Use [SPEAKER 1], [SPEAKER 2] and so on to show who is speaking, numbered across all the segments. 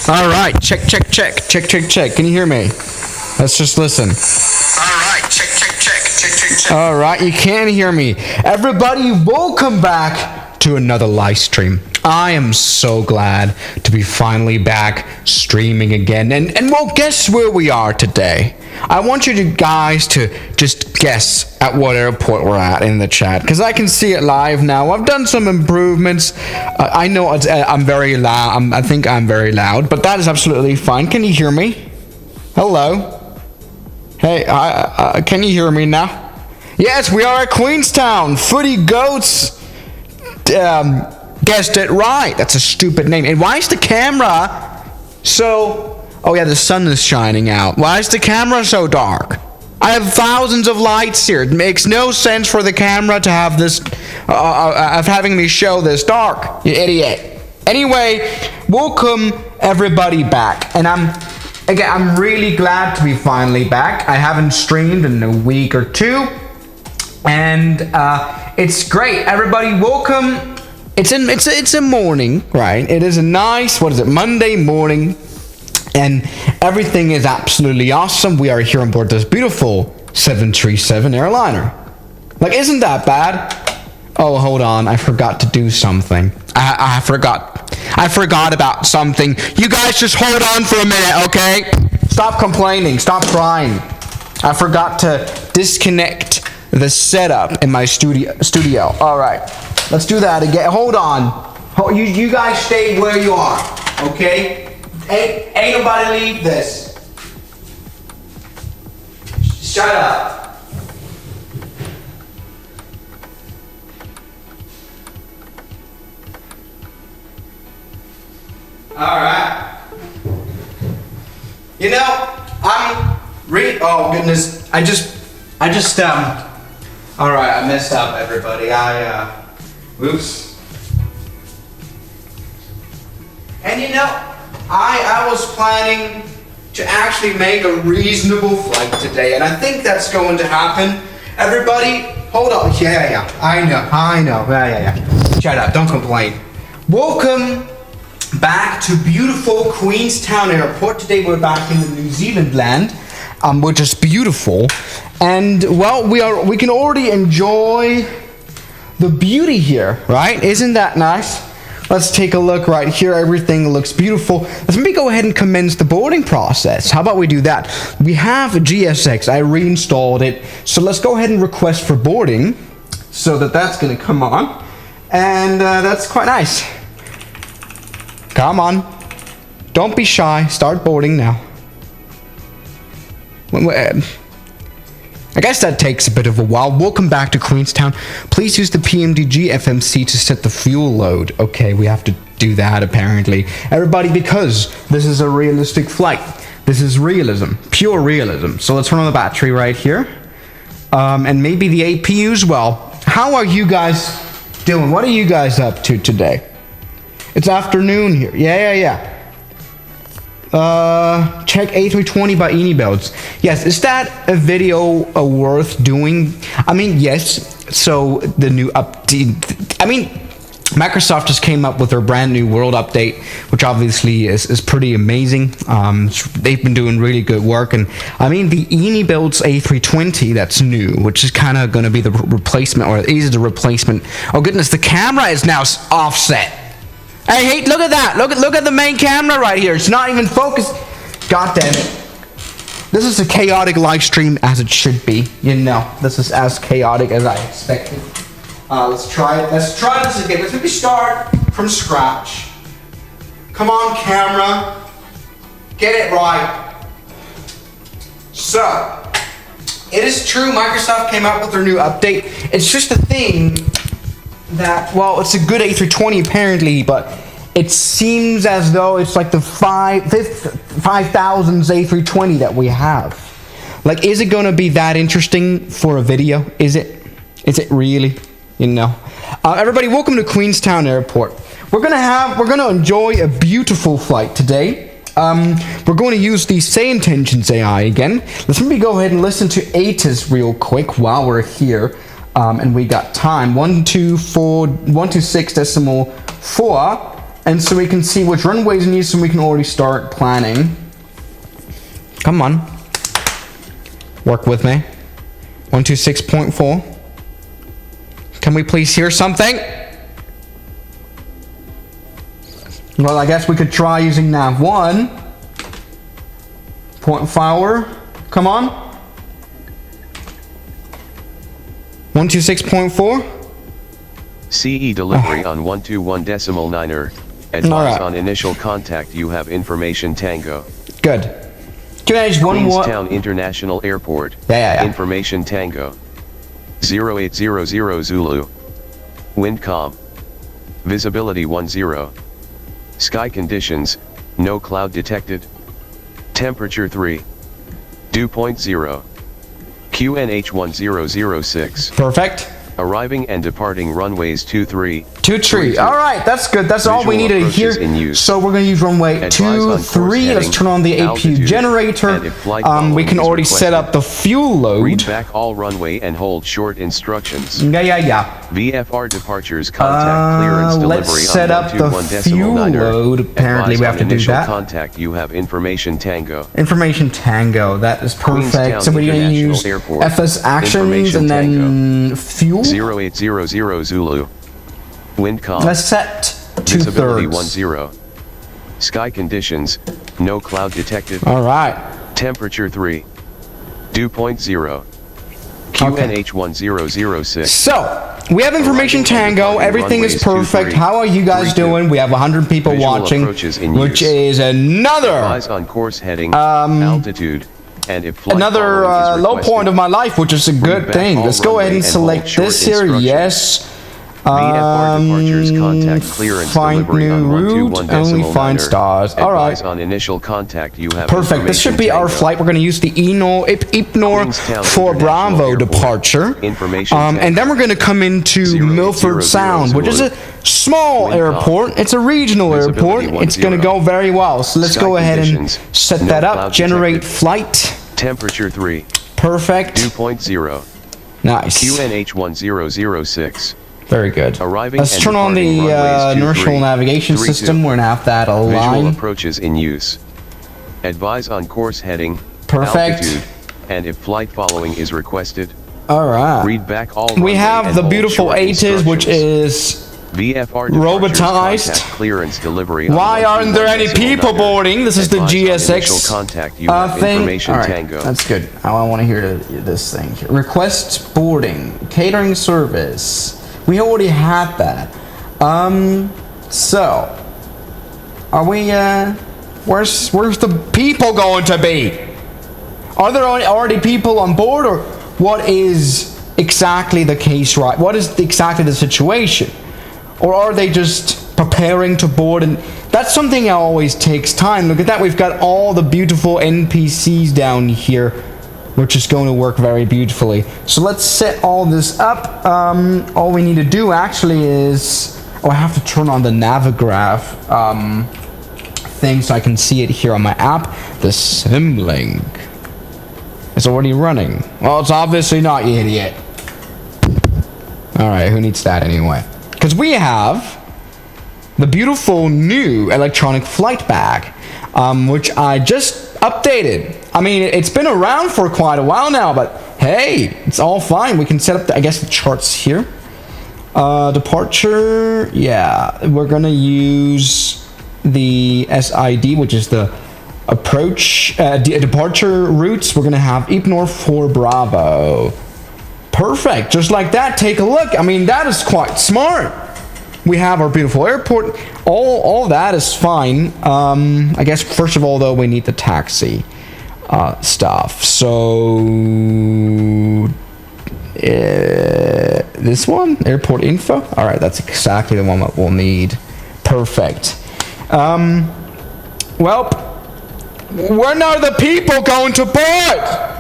[SPEAKER 1] All right, check. Can you hear me? Let's just listen. All right, check. All right, you can hear me. Everybody, welcome back to another live stream. I am so glad to be finally back streaming again. And well, guess where we are today? I want you guys to just guess at what airport we're at in the chat, because I can see it live now. I've done some improvements. I know I'm very loud. I think I'm very loud, but that is absolutely fine. Can you hear me? Hello? Hey, can you hear me now? Yes, we are at Queenstown. Footy Goats. Guessed it right. That's a stupid name. And why is the camera so... Oh yeah, the sun is shining out. Why is the camera so dark? I have thousands of lights here. It makes no sense for the camera to have this... of having me show this dark. You idiot. Anyway, welcome everybody back. And I'm really glad to be finally back. I haven't streamed in a week or two. And it's great. Everybody, welcome. It's a morning, right? It is a nice, Monday morning, and everything is absolutely awesome. We are here on board this beautiful 737 airliner. Like, isn't that bad? Oh, hold on, I forgot to do something. I forgot about something. You guys just hold on for a minute, okay? Stop complaining, stop crying. I forgot to disconnect the setup in my studio. All right, let's do that again. Hold on. You guys stay where you are, okay? Ain't nobody leave this. Shut up. All right. You know, oh goodness, I just all right, I messed up, everybody. Oops. And you know, I was planning to actually make a reasonable flight today, and I think that's going to happen. Everybody, hold on. Yeah. I know. Yeah. Shut up, don't complain. Welcome back to beautiful Queenstown Airport. Today we're back in the New Zealand land, which is beautiful. And well, we can already enjoy the beauty here, right? Isn't that nice? Let's take a look right here. Everything looks beautiful. Let's maybe go ahead and commence the boarding process. How about we do that? We have a GSX. I reinstalled it. So let's go ahead and request for boarding, so that's going to come on. And that's quite nice. Come on. Don't be shy. Start boarding now. I guess that takes a bit of a while. Welcome back to Queenstown. Please use the PMDG FMC to set the fuel load. Okay, we have to do that apparently. Everybody, because this is a realistic flight. This is realism, pure realism. So let's turn on the battery right here. And maybe the APU as well. How are you guys doing? What are you guys up to today? It's afternoon here. Yeah. Check A320 by Builds. Yes, is that a video worth doing? I mean, yes. So the new update, Microsoft just came up with their brand new world update, which obviously is pretty amazing. They've been doing really good work, and I mean the Builds A320 that's new, which is kind of going to be the replacement, or is the replacement. Oh goodness, the camera is now offset. Hey, look at that. Look at the main camera right here. It's not even focused. God damn it. This is a chaotic live stream as it should be. You know, this is as chaotic as I expected. Let's try it. Let's try this again. Let's maybe start from scratch. Come on, camera. Get it right. So, it is true, Microsoft came out with their new update. It's just a thing that, well, it's a good A320 apparently, but it seems as though it's like the 5000th A320 that we have. Like, is it going to be that interesting for a video? Is it really? You know. Everybody, welcome to Queenstown Airport. We're gonna enjoy a beautiful flight today. We're going to use the Say Intentions AI again. Let's maybe go ahead and listen to ATC real quick while we're here. And we got time 126.4 and so we can see which runways we need, so we can already start planning. Come on. Work with me. 126.4. Can we please hear something? Well, I guess we could try using nav 1. Point follower. Come on. 126.4.
[SPEAKER 2] CE delivery on 121.9er. Advise on initial contact. You have information Tango.
[SPEAKER 1] Good.
[SPEAKER 2] Queenstown International Airport.
[SPEAKER 1] Yeah.
[SPEAKER 2] Information Tango. 0800 Zulu. Wind calm. Visibility 10. Sky conditions, no cloud detected. Temperature 3. Dew point 0. QNH 1006.
[SPEAKER 1] Perfect.
[SPEAKER 2] Arriving and departing runways 23.
[SPEAKER 1] 23. All right, that's good. That's all we needed here. So we're going to use runway 23. Let's turn on the APU generator. We can already set up the fuel load.
[SPEAKER 2] Read back all runway and hold short instructions.
[SPEAKER 1] Yeah.
[SPEAKER 2] VFR departures, contact clearance delivery.
[SPEAKER 1] Let's set up the fuel load. Apparently we have to do that.
[SPEAKER 2] Contact. You have information Tango.
[SPEAKER 1] Information Tango. That is perfect. So we're going to use FS actions and then fuel.
[SPEAKER 2] 0800 Zulu. Wind calm.
[SPEAKER 1] Let's set 2/3.
[SPEAKER 2] Visibility 10. Sky conditions, no cloud detected.
[SPEAKER 1] All right.
[SPEAKER 2] Temperature 3. Dew point 0. QNH 1006.
[SPEAKER 1] So, we have information Tango. Everything is perfect. How are you guys doing? We have 100 people watching, which is another
[SPEAKER 2] Eyes on course heading, altitude. And if
[SPEAKER 1] another low point of my life, which is a good thing. Let's go ahead and select this here. Yes. Find new route. Only find stars. All right.
[SPEAKER 2] On initial contact, you have
[SPEAKER 1] perfect. This should be our flight. We're going to use the IPNOR for Bravo departure. And then we're going to come into Milford Sound, which is a small airport. It's a regional airport. It's going to go very well. So let's go ahead and set that up. Generate flight.
[SPEAKER 2] Temperature 3.
[SPEAKER 1] Perfect.
[SPEAKER 2] Dew point 0.
[SPEAKER 1] Nice.
[SPEAKER 2] QNH 1006.
[SPEAKER 1] Very good.
[SPEAKER 2] Arriving.
[SPEAKER 1] Let's turn on the inertial navigation system. We're going to have that aligned.
[SPEAKER 2] Visual approaches in use. Advise on course heading.
[SPEAKER 1] Perfect.
[SPEAKER 2] Altitude, and if flight following is requested.
[SPEAKER 1] All right.
[SPEAKER 2] Read back all.
[SPEAKER 1] We have the beautiful ATC, which is
[SPEAKER 2] VFR
[SPEAKER 1] robotized.
[SPEAKER 2] Clearance delivery.
[SPEAKER 1] Why aren't there any people boarding? This is the GSX
[SPEAKER 2] thing.
[SPEAKER 1] All right, that's good. I want to hear this thing. Request boarding, catering service. We already had that. So are we? Where's the people going to be? Are there already people on board, or what is exactly the case? Right? What is exactly the situation? Or are they just preparing to board? And that's something that always takes time. Look at that. We've got all the beautiful NPCs down here, which is going to work very beautifully. So let's set all this up. All we need to do actually is... Oh, I have to turn on the Navigraph thing so I can see it here on my app. The Simlink. It's already running. Well, it's obviously not, you idiot. Alright, who needs that anyway? Because we have the beautiful new electronic flight bag, which I just updated. I mean, it's been around for quite a while now, but hey, it's all fine. We can set up, the charts here. Departure, yeah, we're gonna use the SID, which is the approach, departure routes. We're gonna have IPNOR for Bravo. Perfect, just like that. Take a look. I mean, that is quite smart. We have our beautiful airport. All that is fine. I guess first of all, though, we need the taxi stuff. So this one, airport info. All right, that's exactly the one that we'll need. Perfect. Well, when are the people going to board?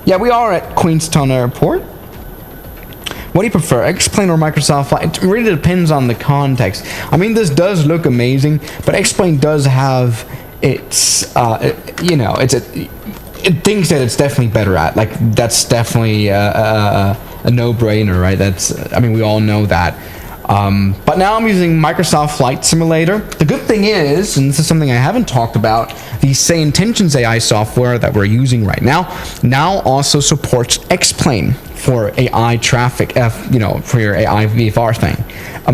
[SPEAKER 1] Yeah, we are at Queenstown Airport. What do you prefer, X-Plane or Microsoft Flight? It really depends on the context. I mean, this does look amazing, but X-Plane does have its, it thinks that it's definitely better at. Like, that's definitely a no-brainer, right? I mean, we all know that. But now I'm using Microsoft Flight Simulator. The good thing is, and this is something I haven't talked about, the Say Intentions AI software that we're using right now also supports X-Plane for AI traffic, for your AI VFR thing,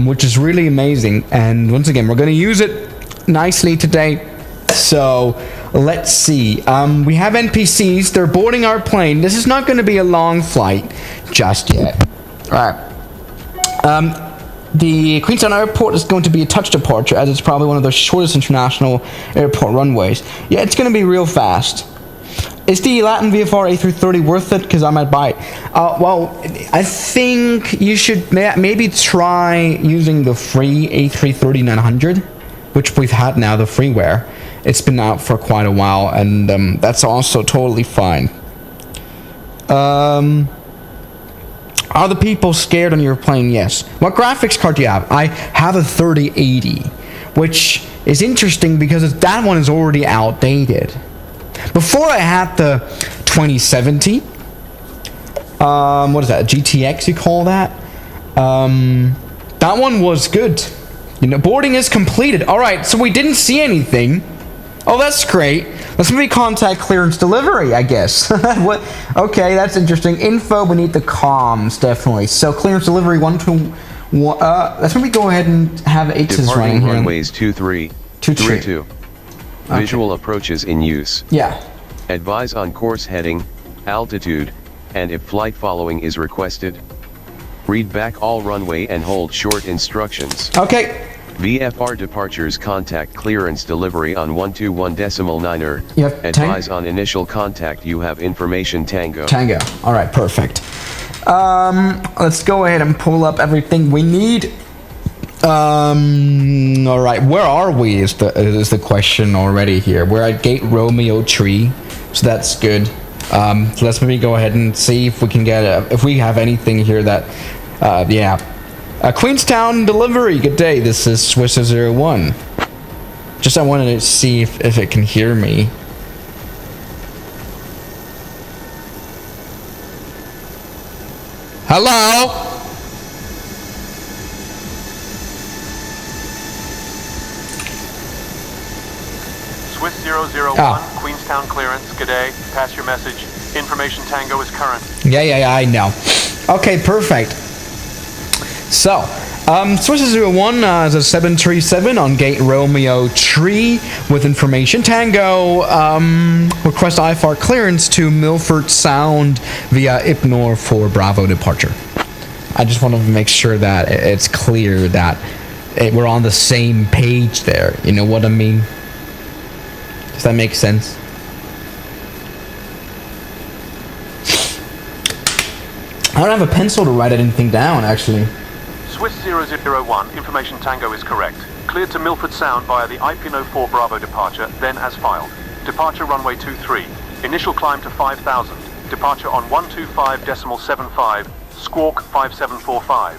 [SPEAKER 1] which is really amazing. And once again, we're going to use it nicely today. So let's see. We have NPCs. They're boarding our plane. This is not going to be a long flight just yet. All right. The Queenstown Airport is going to be a touch departure, as it's probably one of the shortest international airport runways. Yeah, it's going to be real fast. Is the Latin VFR A330 worth it? Because I might buy it. Well, I think you should maybe try using the free A330-900, which we've had now, the freeware. It's been out for quite a while, and that's also totally fine. Are the people scared on your plane? Yes. What graphics card do you have? I have a 3080, which is interesting because that one is already outdated. Before I had the 2070, what is that, a GTX you call that? That one was good. Boarding is completed. Alright, so we didn't see anything. Oh, that's great. Let's maybe contact clearance delivery, I guess. What? Okay, that's interesting. Info, we need the comms, definitely. So clearance delivery 121. Let's maybe go ahead and have ATCs running here.
[SPEAKER 2] Runways 23, 32. Okay. Visual approaches in use.
[SPEAKER 1] Yeah.
[SPEAKER 2] Advise on course heading, altitude, and if flight following is requested. Read back all runway and hold short instructions.
[SPEAKER 1] Okay.
[SPEAKER 2] VFR departures, contact clearance delivery on 121.9er.
[SPEAKER 1] Yep.
[SPEAKER 2] Advise on initial contact, you have information Tango.
[SPEAKER 1] All right, perfect. Let's go ahead and pull up everything we need. All right, where are we is the question already here. We're at Gate Romeo Tree, so that's good. So let's maybe go ahead and see if we can get if we have anything here that, yeah. Queenstown delivery, good day, this is Swiss01. Just I wanted to see if it can hear me. Hello?
[SPEAKER 3] Swiss 001, Queenstown clearance, good day, pass your message. Information Tango is current.
[SPEAKER 1] Yeah, I know. Okay, perfect. So, Swiss 01 is a 737 on Gate Romeo Tree with information Tango. Request IFR clearance to Milford Sound via IPNOR for Bravo departure. I just want to make sure that it's clear that we're on the same page there. You know what I mean? Does that make sense? I don't have a pencil to write anything down, actually.
[SPEAKER 3] Swiss 001, information Tango is correct. Cleared to Milford Sound via the IP04 Bravo departure, then as filed. Departure runway 23. Initial climb to 5,000. Departure on 125.75. Squawk 5745.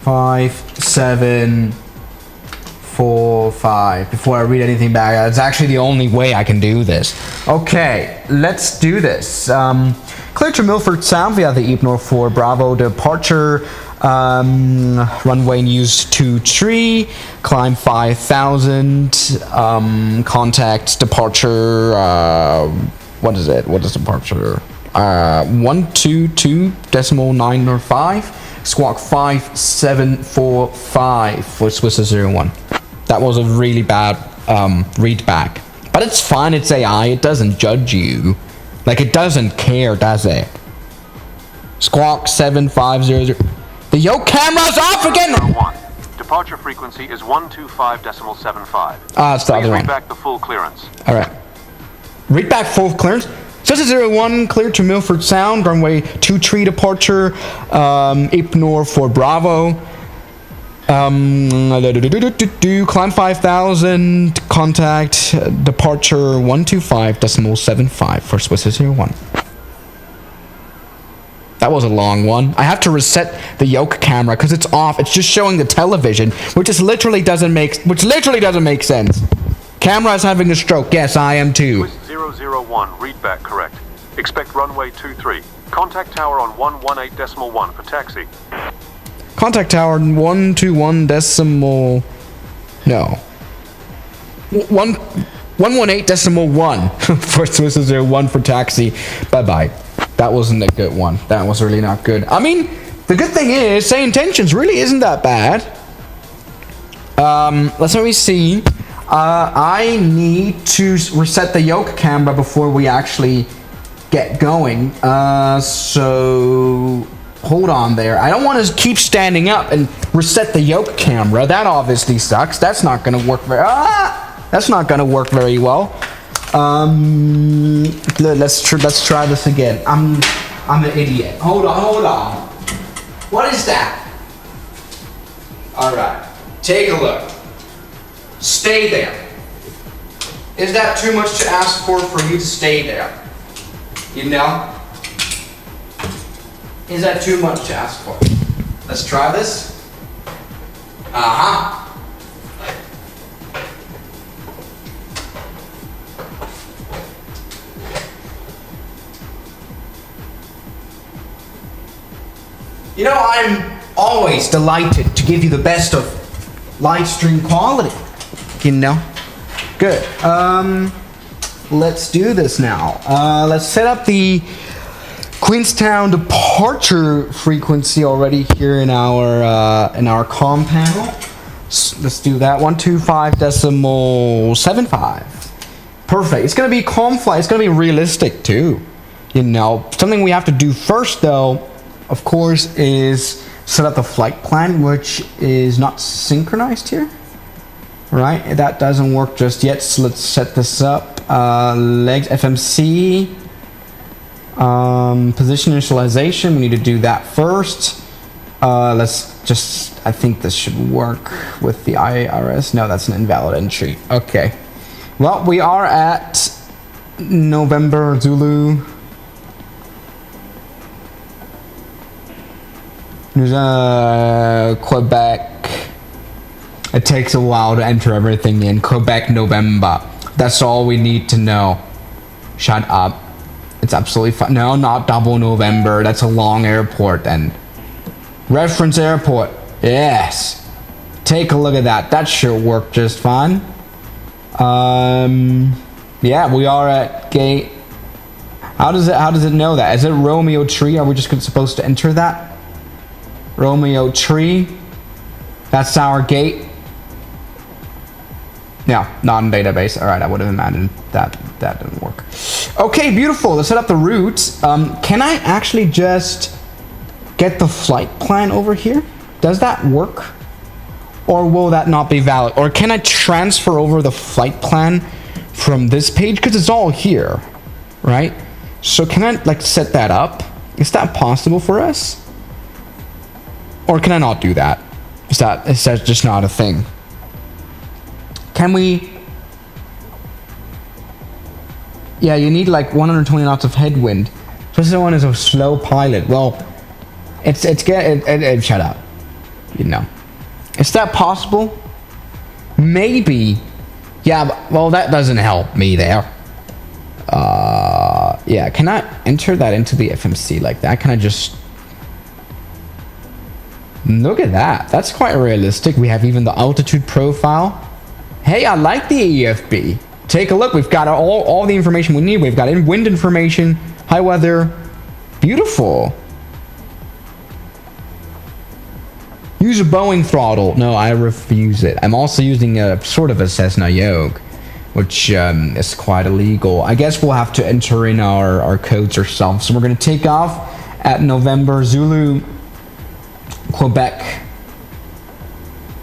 [SPEAKER 1] 5745. Before I read anything back, that's actually the only way I can do this. Okay, let's do this. Clear to Milford Sound via the IP04 Bravo departure. Runway news 23, climb 5,000, contact departure, what is departure? 122.905, squawk 5745 for Swiss 01. That was a really bad read back, but it's fine, it's AI, it doesn't judge you. Like, it doesn't care, does it? Squawk 7500. The yoke camera's off again!
[SPEAKER 3] Departure frequency is 125.75.
[SPEAKER 1] It's the other one.
[SPEAKER 3] Read back the full clearance.
[SPEAKER 1] Alright. Read back full clearance. Swiss 01, clear to Milford Sound, runway 23 departure, IPNOR for Bravo. Climb 5,000, contact departure 125.75 for Swiss 01. That was a long one. I have to reset the yoke camera because it's off. It's just showing the television, which literally doesn't make sense. Camera is having a stroke. Yes, I am too.
[SPEAKER 3] Swiss 001, read back correct. Expect runway 23. Contact tower on 118.1 for taxi.
[SPEAKER 1] Contact tower 121 decimal. No. 118.1 for Swiss 01 for taxi. Bye bye. That wasn't a good one. That was really not good. I mean, the good thing is, say intentions really isn't that bad. Let's let me see. I need to reset the yoke camera before we actually get going. So hold on there. I don't want to keep standing up and reset the yoke camera. That obviously sucks. That's not going to work very. That's not going to work very well. Let's try this again. I'm an idiot. Hold on. What is that? All right. Take a look. Stay there. Is that too much to ask for you to stay there? You know? Is that too much to ask for? Let's try this. Uh-huh. You know, I'm always delighted to give you the best of live stream quality. You know? Good. Let's do this now. Let's set up the Queenstown departure frequency already here in our comm panel. Let's do that. 125.75. Perfect. It's gonna be calm flight. It's gonna be realistic too. You know, something we have to do first though, of course, is set up the flight plan, which is not synchronized here. Right, that doesn't work just yet, so let's set this up. Legs FMC, position initialization, we need to do that first. Let's just, I think this should work with the IRS. No, that's an invalid entry. Okay, well, we are at November Zulu. There's Quebec. It takes a while to enter everything in. Quebec, November. That's all we need to know. Shut up. It's absolutely fine. No, not double November. That's a long airport then. Reference airport. Yes. Take a look at that. That should work just fine. Yeah, we are at gate. How does it know that? Is it Romeo tree? Are we just supposed to enter that? Romeo tree. That's our gate. Yeah, not in database. All right, I would have imagined that didn't work. Okay, beautiful. Let's set up the routes. Can I actually just get the flight plan over here? Does that work? Or will that not be valid? Or can I transfer over the flight plan from this page? Because it's all here, right? So can I like set that up? Is that possible for us? Or can I not do that? Is that just not a thing? Can we? Yeah, you need like 120 knots of headwind. This one is a slow pilot. Well, shut up. You know, is that possible? Maybe. Yeah. But, well, that doesn't help me there. Yeah. Can I enter that into the FMC like that? Can I just? Look at that. That's quite realistic. We have even the altitude profile. Hey, I like the EFB. Take a look. We've got all the information we need. We've got wind information, high weather. Beautiful. Use a Boeing throttle. No, I refuse it. I'm also using a sort of a Cessna yoke, which is quite illegal. I guess we'll have to enter in our codes ourselves. So we're going to take off at November Zulu, Quebec,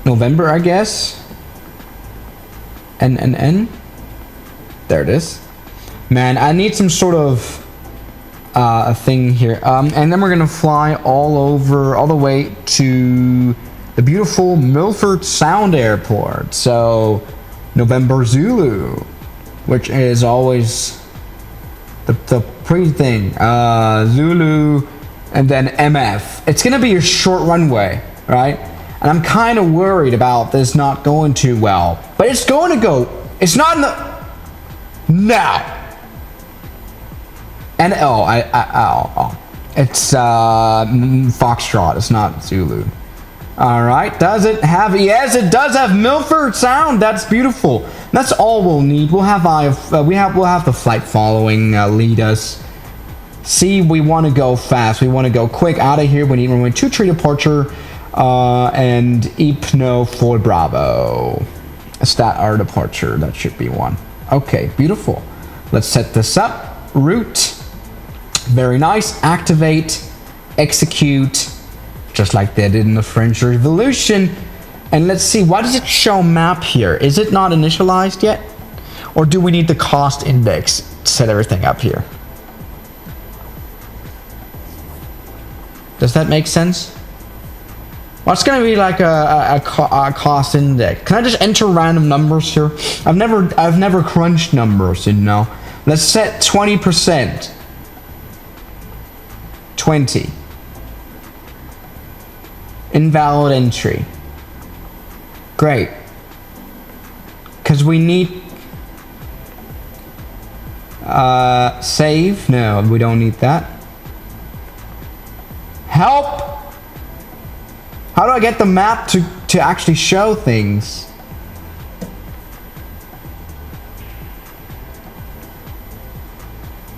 [SPEAKER 1] November, I guess. N. There it is. Man, I need some sort of a thing here. And then we're gonna fly all the way to the beautiful Milford Sound Airport. So November Zulu, which is always the pre-thing. Zulu and then MF. It's gonna be a short runway, right? And I'm kind of worried about this not going too well. But it's going to go. It's not in the... No. And it's Foxtrot. It's not Zulu. Alright, does it have... Yes, it does have Milford Sound. That's beautiful. That's all we'll need. We'll have the flight following lead us. See, we want to go fast. We want to go quick out of here. We need runway 23 departure and Ipno for Bravo. Stat our departure. That should be one. Okay, beautiful. Let's set this up. Route. Very nice. Activate. Execute. Just like they did in the French Revolution. And let's see, why does it show map here? Is it not initialized yet? Or do we need the cost index to set everything up here? Does that make sense? Well, it's gonna be like a cost index. Can I just enter random numbers here? I've never crunched numbers, you know. Let's set 20%. 20. Invalid entry. Great. Because we need... save? No, we don't need that. Help! How do I get the map to actually show things?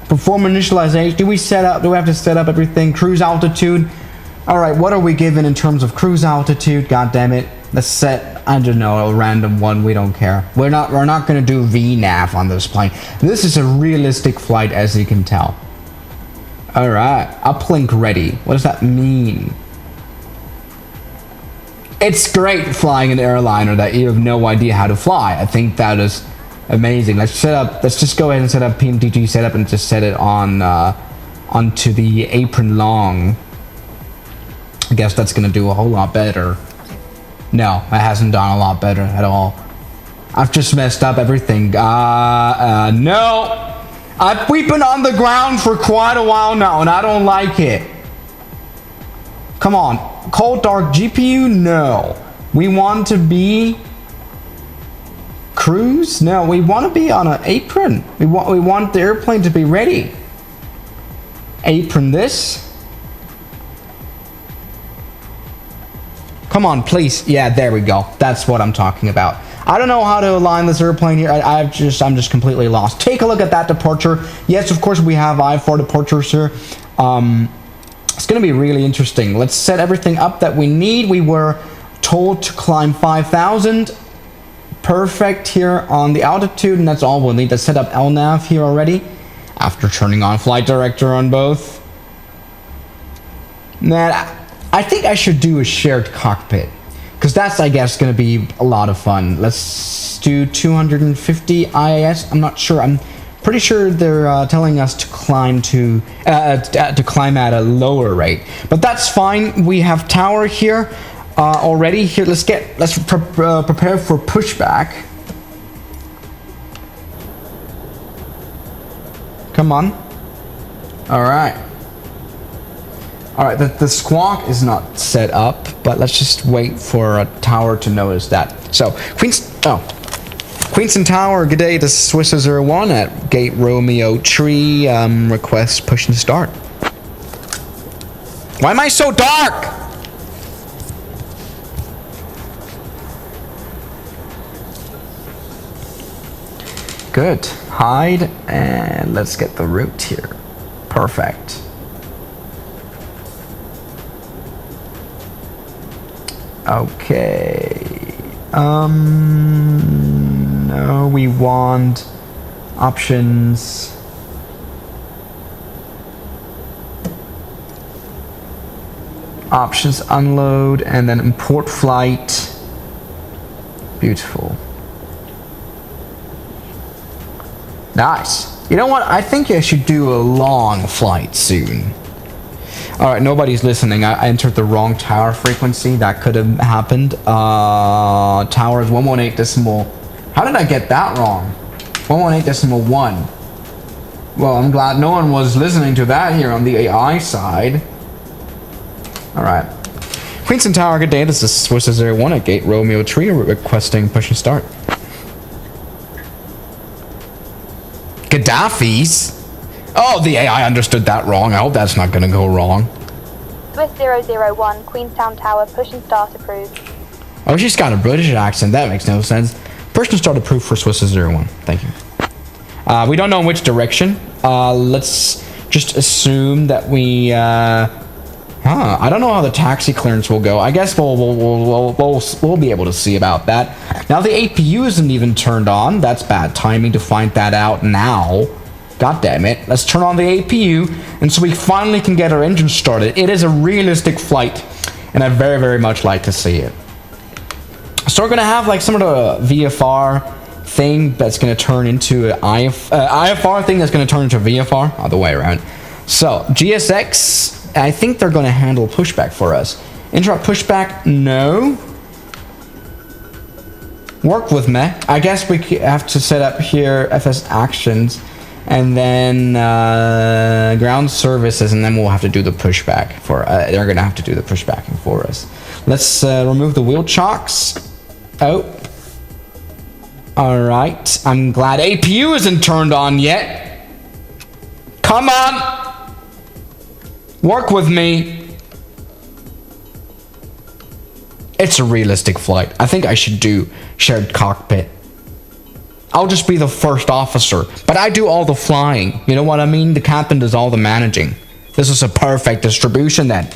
[SPEAKER 1] Perform initialization. Do we have to set up everything? Cruise altitude. Alright, what are we given in terms of cruise altitude? God damn it. Let's set, I don't know, a random one. We don't care. We're not gonna do VNAV on this plane. This is a realistic flight, as you can tell. Alright, uplink ready. What does that mean? It's great flying an airliner that you have no idea how to fly. I think that is amazing. Let's just go ahead and set up PMTG setup and just set it on onto the apron long. I guess that's gonna do a whole lot better. No, it hasn't done a lot better at all. I've just messed up everything. No! We've been on the ground for quite a while now, and I don't like it. Come on. Cold dark GPU? No. We want to be... cruise? No, we want to be on an apron. We want the airplane to be ready. Apron this. Come on, please. Yeah, there we go. That's what I'm talking about. I don't know how to align this airplane here. I'm just completely lost. Take a look at that departure. Yes, of course we have I-4 departures here. It's going to be really interesting. Let's set everything up that we need. We were told to climb 5,000. Perfect here on the altitude, and that's all we'll need to set up LNAV here already. After turning on flight director on both. Man, I think I should do a shared cockpit, because that's, I guess, going to be a lot of fun. Let's do 250 IAS. I'm not sure. I'm pretty sure they're telling us to climb to climb at a lower rate, but that's fine. We have tower here already. Here, let's prepare for pushback. Come on. All right. Alright, the squawk is not set up, but let's just wait for a tower to notice that. So, Queenston Tower, good day, this is Swisser01 at Gate Romeo Tree, request push and start. Why am I so dark? Good, hide, and let's get the route here. Perfect. Okay. No, we want options. Options unload and then import flight. Beautiful. Nice. You know what? I think I should do a long flight soon. Alright, nobody's listening. I entered the wrong tower frequency. That could have happened. Tower is 118 decimal. How did I get that wrong? 118.1. Well, I'm glad no one was listening to that here on the AI side. Alright. Queenston Tower, good day. This is Swisser01 at Gate Romeo Tree requesting push and start. Gaddafi's? Oh, the AI understood that wrong. I hope that's not gonna go wrong.
[SPEAKER 4] Swiss 001, Queenstown Tower, push and start approved.
[SPEAKER 1] Oh, she's got a British accent. That makes no sense. Push and start approved for Swiss 01. Thank you. We don't know in which direction. Let's just assume that we... I don't know how the taxi clearance will go. I guess we'll be able to see about that. Now the APU isn't even turned on. That's bad timing to find that out now. God damn it. Let's turn on the APU, and so we finally can get our engine started. It is a realistic flight, and I very, very much like to see it. So we're gonna have like some of the VFR thing that's gonna turn into an IFR thing that's gonna turn into VFR. Other way around. So GSX. I think they're going to handle pushback for us. Interrupt pushback, no. Work with me. I guess we have to set up here FS actions, and then ground services, and then we'll have to do the pushback for. They're going to have to do the pushbacking for us. Let's remove the wheel chocks. Oh. All right. I'm glad APU isn't turned on yet. Come on. Work with me. It's a realistic flight. I think I should do shared cockpit. I'll just be the first officer, but I do all the flying. You know what I mean? The captain does all the managing. This is a perfect distribution then.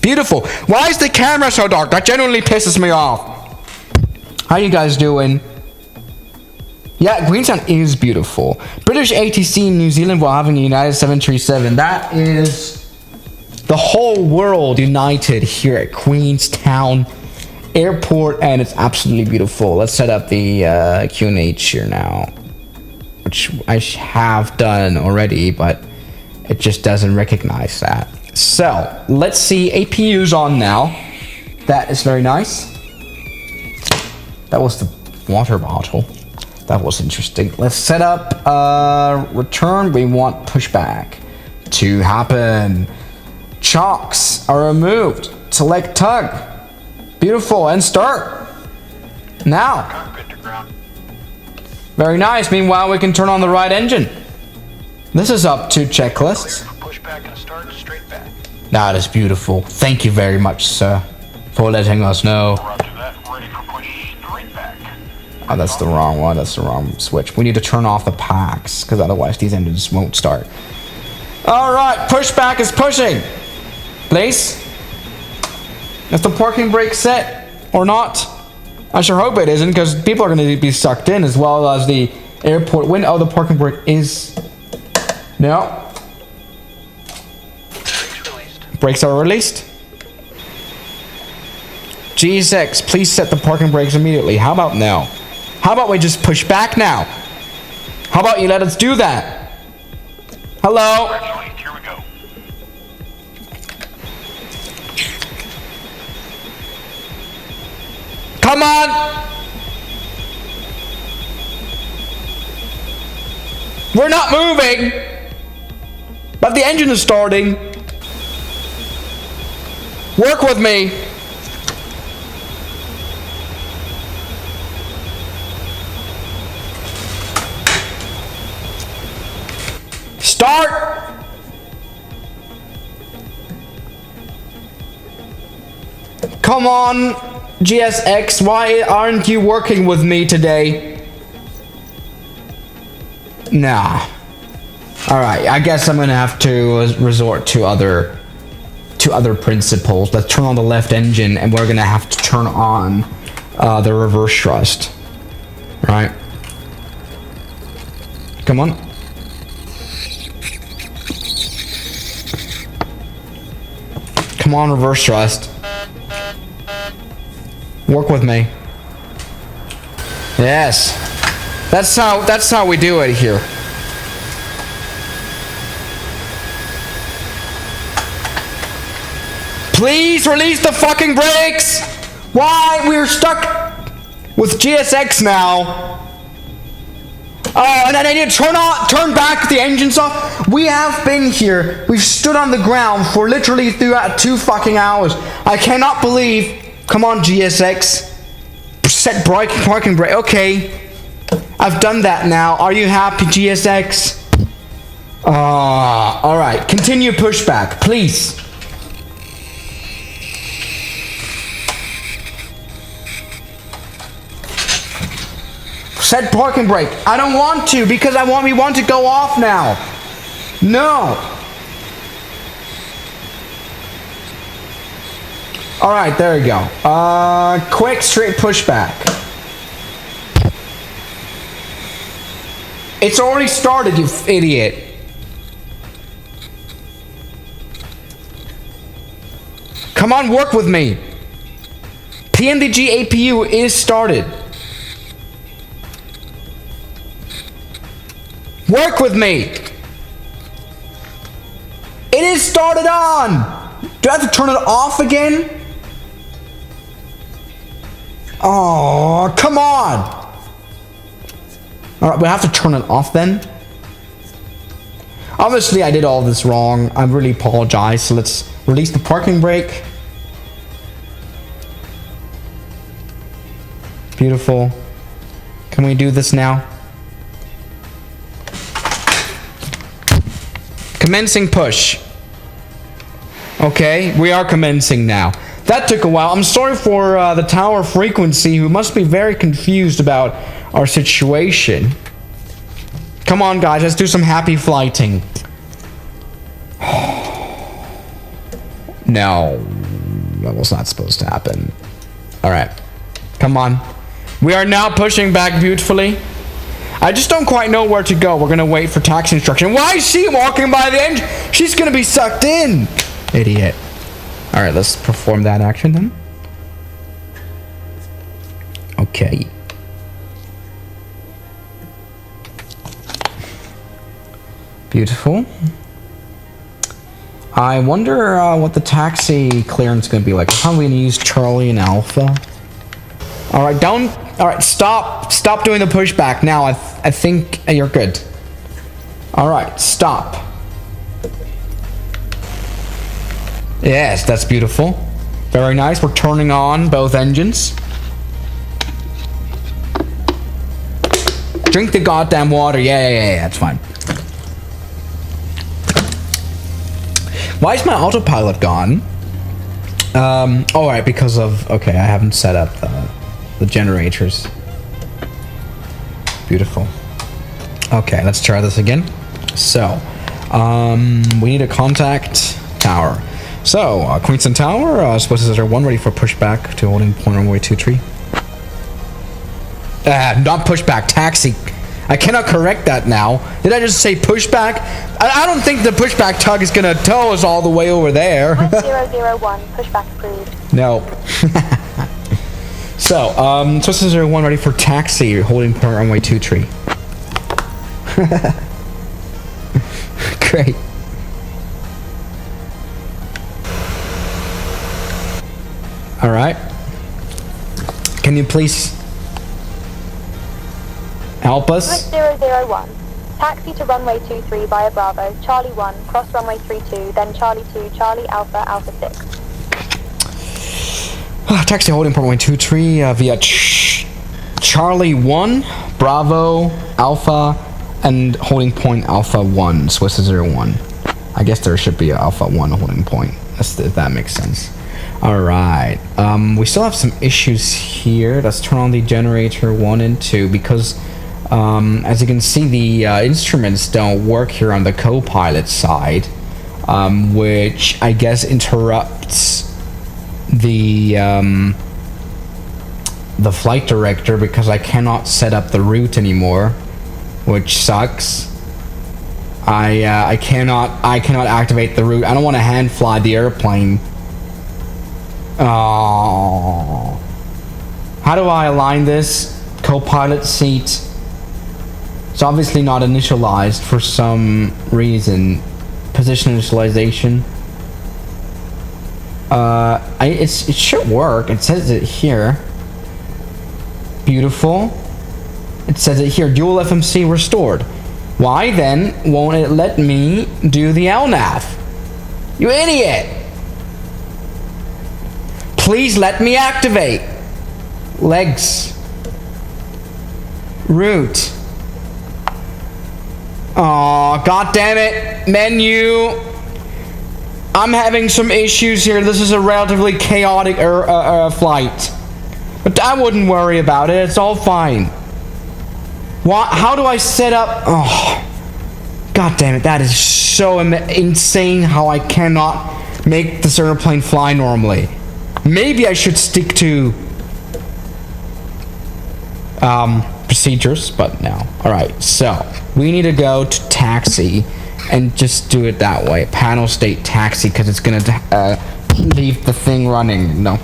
[SPEAKER 1] Beautiful. Why is the camera so dark? That genuinely pisses me off. How you guys doing? Yeah, Queenstown is beautiful. British ATC in New Zealand while having a United 737. That is... the whole world united here at Queenstown Airport, and it's absolutely beautiful. Let's set up the QNH here now, which I have done already, but it just doesn't recognize that. So let's see, APU's on now. That is very nice. That was the water bottle. That was interesting. Let's set up return. We want pushback to happen. Chocks are removed. Select tug. Beautiful, and start. Now. Very nice. Meanwhile, we can turn on the right engine. This is up to checklists. That is beautiful. Thank you very much, sir, for letting us know. Oh, that's the wrong one. That's the wrong switch. We need to turn off the packs, because otherwise these engines won't start. All right, pushback is pushing. Please? Is the parking brake set or not? I sure hope it isn't, because people are going to be sucked in, as well as the airport wind. Oh, the parking brake is... no. Brakes are released. GSX, please set the parking brakes immediately. How about now? How about we just push back now? How about you let us do that? Hello? Come on! We're not moving! But the engine is starting. Work with me. Start! Come on, GSX, why aren't you working with me today? Nah. Alright, I guess I'm gonna have to resort to other principles. Let's turn on the left engine, and we're gonna have to turn on the reverse thrust. Right? Come on. Come on, reverse thrust. Work with me. Yes. That's how we do it here. Please release the fucking brakes! Why? We're stuck with GSX now. Oh, and I need to turn back the engines off. We have been here. We've stood on the ground for literally throughout 2 fucking hours. I cannot believe. Come on, GSX. Set parking brake. Okay. I've done that now. Are you happy, GSX? Alright. Continue pushback, please. Set parking brake. I don't want to because we want to go off now. No. Alright, there we go. Quick straight pushback. It's already started, you idiot. Come on, work with me. PMDG APU is started. Work with me. It is started on. Do I have to turn it off again? Oh, come on. Alright, we have to turn it off then. Obviously, I did all this wrong. I really apologize. So let's release the parking brake. Beautiful. Can we do this now? Commencing push. Okay, we are commencing now. That took a while. I'm sorry for the tower frequency, who must be very confused about our situation. Come on, guys, let's do some happy flighting. No, that was not supposed to happen. All right, come on. We are now pushing back beautifully. I just don't quite know where to go. We're gonna wait for taxi instruction. Why is she walking by the engine? She's gonna be sucked in. Idiot. All right, let's perform that action then. Okay. Beautiful. I wonder what the taxi clearance is going to be like. I'm probably going to use Charlie and Alpha. Alright, don't... Alright, stop. Stop doing the pushback now. I think you're good. Alright, stop. Yes, that's beautiful. Very nice. We're turning on both engines. Drink the goddamn water. Yeah, that's fine. Why is my autopilot gone? Alright, because of... Okay, I haven't set up the generators. Beautiful. Okay, let's try this again. So, we need to contact tower. So, Queenston Tower, supposed to 1 ready for pushback to holding point runway 23. Not pushback, taxi. I cannot correct that now. Did I just say pushback? I don't think the pushback tug is gonna tow us all the way over there.
[SPEAKER 4] 001, pushback approved.
[SPEAKER 1] No. So, supposed to 1 ready for taxi, holding point runway 23. Great. Alright. Can you please help us?
[SPEAKER 4] 001. Taxi to runway 23 via Bravo, Charlie 1, cross runway 32, then Charlie 2, Charlie Alpha, Alpha 6.
[SPEAKER 1] Taxi holding point runway 23 via Charlie 1, Bravo, Alpha, and holding point Alpha 1, Swiss 01. I guess there should be an Alpha 1 holding point, if that makes sense. Alright, we still have some issues here. Let's turn on the generator 1 and 2 because as you can see, the instruments don't work here on the co-pilot side, which I guess interrupts the flight director because I cannot set up the route anymore, which sucks. I cannot activate the route. I don't want to hand fly the airplane. Oh, how do I align this co-pilot seat? It's obviously not initialized for some reason. Position initialization. It should work. It says it here. Beautiful. It says it here. Dual FMC restored. Why then won't it let me do the LNAV? You idiot! Please let me activate. Legs. Route. Aw, god damn it. Menu. I'm having some issues here. This is a relatively chaotic flight. But I wouldn't worry about it. It's all fine. What? How do I set up? Oh, god damn it! That is so insane. How I cannot make this airplane fly normally. Maybe I should stick to procedures, but no. All right, so we need to go to taxi and just do it that way. Panel state taxi, because it's gonna leave the thing running. No.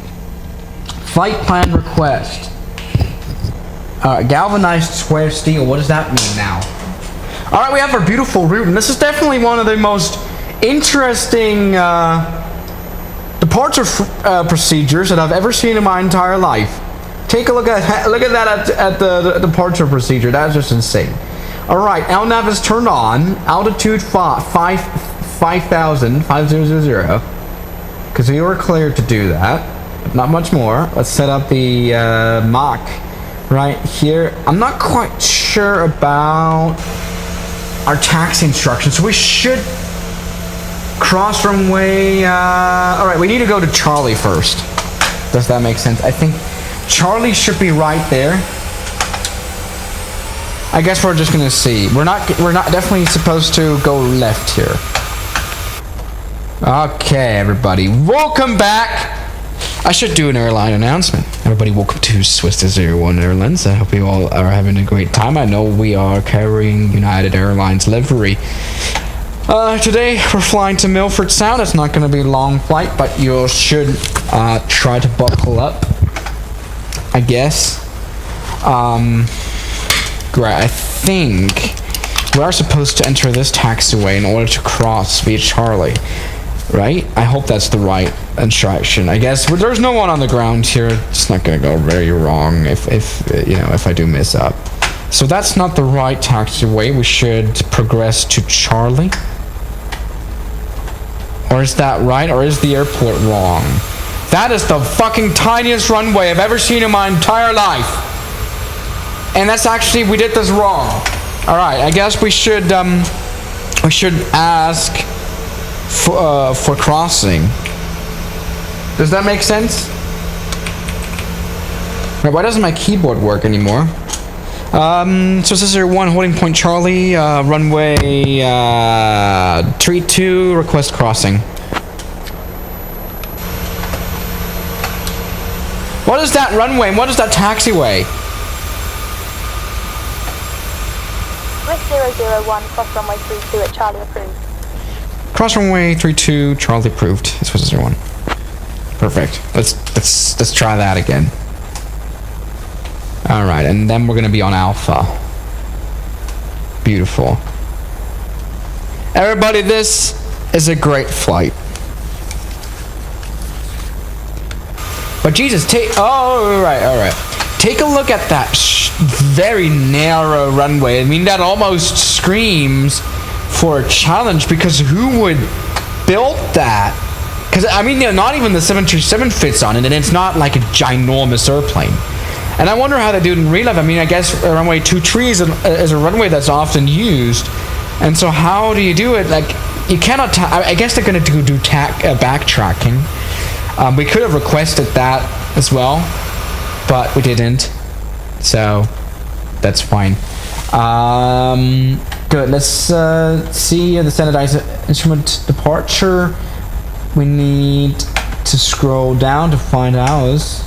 [SPEAKER 1] Flight plan request. Galvanized square steel. What does that mean now? All right, we have our beautiful route, and this is definitely one of the most interesting departure procedures that I've ever seen in my entire life. Take a look at that at the departure procedure. That's just insane. All right, LNAV is turned on. Altitude 5,000, because we were cleared to do that. Not much more. Let's set up the Mach right here. I'm not quite sure about our taxi instructions. So we should cross runway. All right, we need to go to Charlie first. Does that make sense? I think Charlie should be right there. I guess we're just gonna see. We're not definitely supposed to go left here. Okay, everybody, welcome back. I should do an airline announcement. Everybody, welcome to Swiss 01 Airlines. I hope you all are having a great time. I know we are carrying United Airlines livery. Today we're flying to Milford Sound. It's not going to be a long flight, but you should try to buckle up, I guess. Great. I think we are supposed to enter this taxiway in order to cross via Charlie. Right? I hope that's the right instruction. I guess there's no one on the ground here. It's not gonna go very wrong if you know, if I do mess up. So that's not the right taxiway. We should progress to Charlie. Or is that right? Or is the airport wrong? That is the fucking tiniest runway I've ever seen in my entire life. And that's actually, we did this wrong. All right, I guess we should ask for crossing. Does that make sense? Why doesn't my keyboard work anymore? So this is your one holding point Charlie, runway 32, request crossing. What is that runway and what is that taxiway?
[SPEAKER 4] Swiss 001, cross runway 32 at Charlie approved.
[SPEAKER 1] Cross runway 32, Charlie approved. This was 01. Perfect. Let's try that again. All right, and then we're gonna be on Alpha. Beautiful. Everybody, this is a great flight. But Jesus, all right. Take a look at that very narrow runway. I mean, that almost screams for a challenge, because who would build that? Because I mean, not even the 737 fits on it, and it's not like a ginormous airplane. And I wonder how they do it in real life. I mean, I guess runway 23 is a runway that's often used, and so how do you do it? Like, you cannot. I guess they're going to do backtracking. We could have requested that as well, but we didn't, so that's fine. Good. Let's see the standardized instrument departure. We need to scroll down to find ours.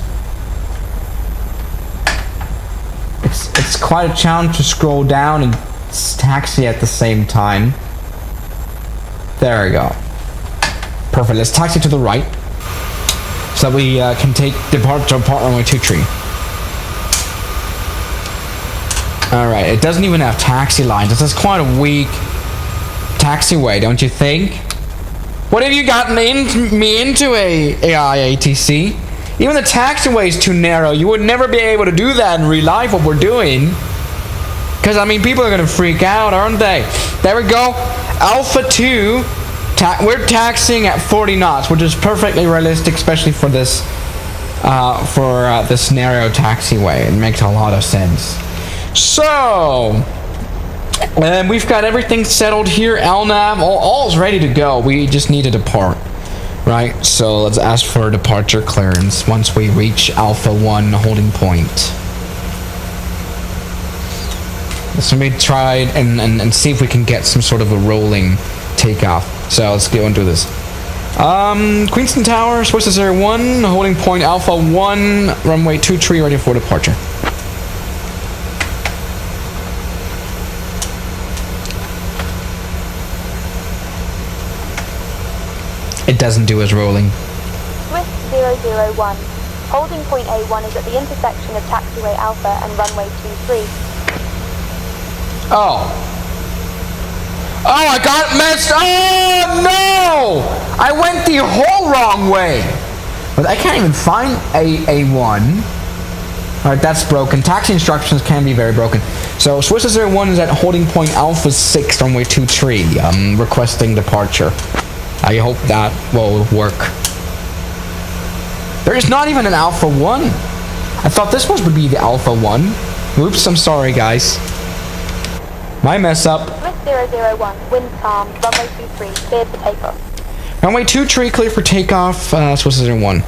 [SPEAKER 1] It's quite a challenge to scroll down and taxi at the same time. There we go. Perfect. Let's taxi to the right, so that we can take departure runway 23. Alright, it doesn't even have taxi lines. This is quite a weak taxiway, don't you think? What have you gotten me into, ATC? Even the taxiway is too narrow. You would never be able to do that in real life, what we're doing. Because, I mean, people are going to freak out, aren't they? There we go. Alpha 2. We're taxiing at 40 knots, which is perfectly realistic, especially for this this narrow taxiway. It makes a lot of sense. So, we've got everything settled here. LNAV, all's ready to go. We just need to depart, right? So let's ask for departure clearance once we reach Alpha 1 holding point. So maybe try and see if we can get some sort of a rolling takeoff. So let's go and do this. Queenston Tower, Swiss 01, holding point Alpha 1, runway 23, ready for departure. It doesn't do as rolling.
[SPEAKER 4] Swiss 001. Holding point A1 is at the intersection of taxiway Alpha and runway 23.
[SPEAKER 1] Oh, I got messed. Oh no! I went the whole wrong way. But I can't even find A1. Alright, that's broken. Taxi instructions can be very broken. So Swiss 01 is at holding point Alpha 6, runway 23, requesting departure. I hope that will work. There is not even an Alpha 1. I thought this one would be the Alpha 1. Oops, I'm sorry, guys. My mess up.
[SPEAKER 4] Swiss 001, wind calm, runway 23, cleared for takeoff.
[SPEAKER 1] Runway 23, clear for takeoff, Swiss 01.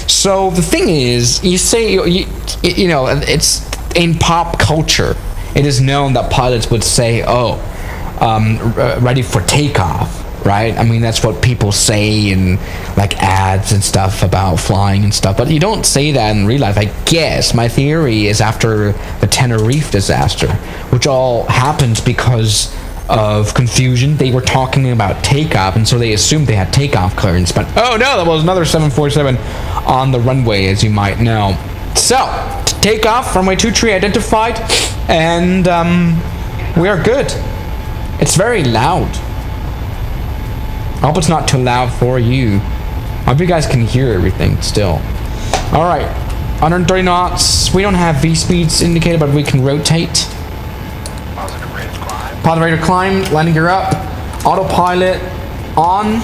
[SPEAKER 1] So the thing is, you say, you know, it's in pop culture. It is known that pilots would say, oh, ready for takeoff. Right? I mean, that's what people say in like ads and stuff about flying and stuff, but you don't say that in real life. I guess my theory is after the Tenerife disaster, which all happened because of confusion. They were talking about takeoff, and so they assumed they had takeoff clearance, but oh no, that was another 747 on the runway, as you might know. So takeoff, runway 23 identified, and we are good. It's very loud. I hope it's not too loud for you. I hope you guys can hear everything still. Alright, 130 knots. We don't have V-speeds indicated, but we can rotate.
[SPEAKER 3] Positive rate of climb.
[SPEAKER 1] Positive rate of climb, landing gear up. Autopilot on.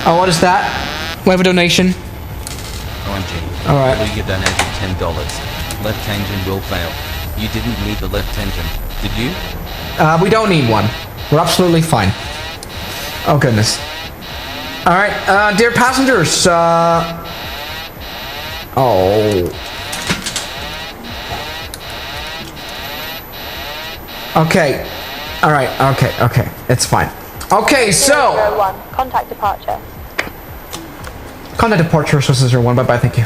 [SPEAKER 1] Oh, what is that? We have a donation.
[SPEAKER 5] 90.
[SPEAKER 1] Alright.
[SPEAKER 5] You donated $10. Left engine will fail. You didn't need the left engine, did you?
[SPEAKER 1] We don't need one. We're absolutely fine. Oh goodness. Alright, dear passengers, oh. Okay. Alright, okay. It's fine. Okay, so
[SPEAKER 4] 001, contact departure.
[SPEAKER 1] contact departure, Swiss 01, bye-bye, thank you.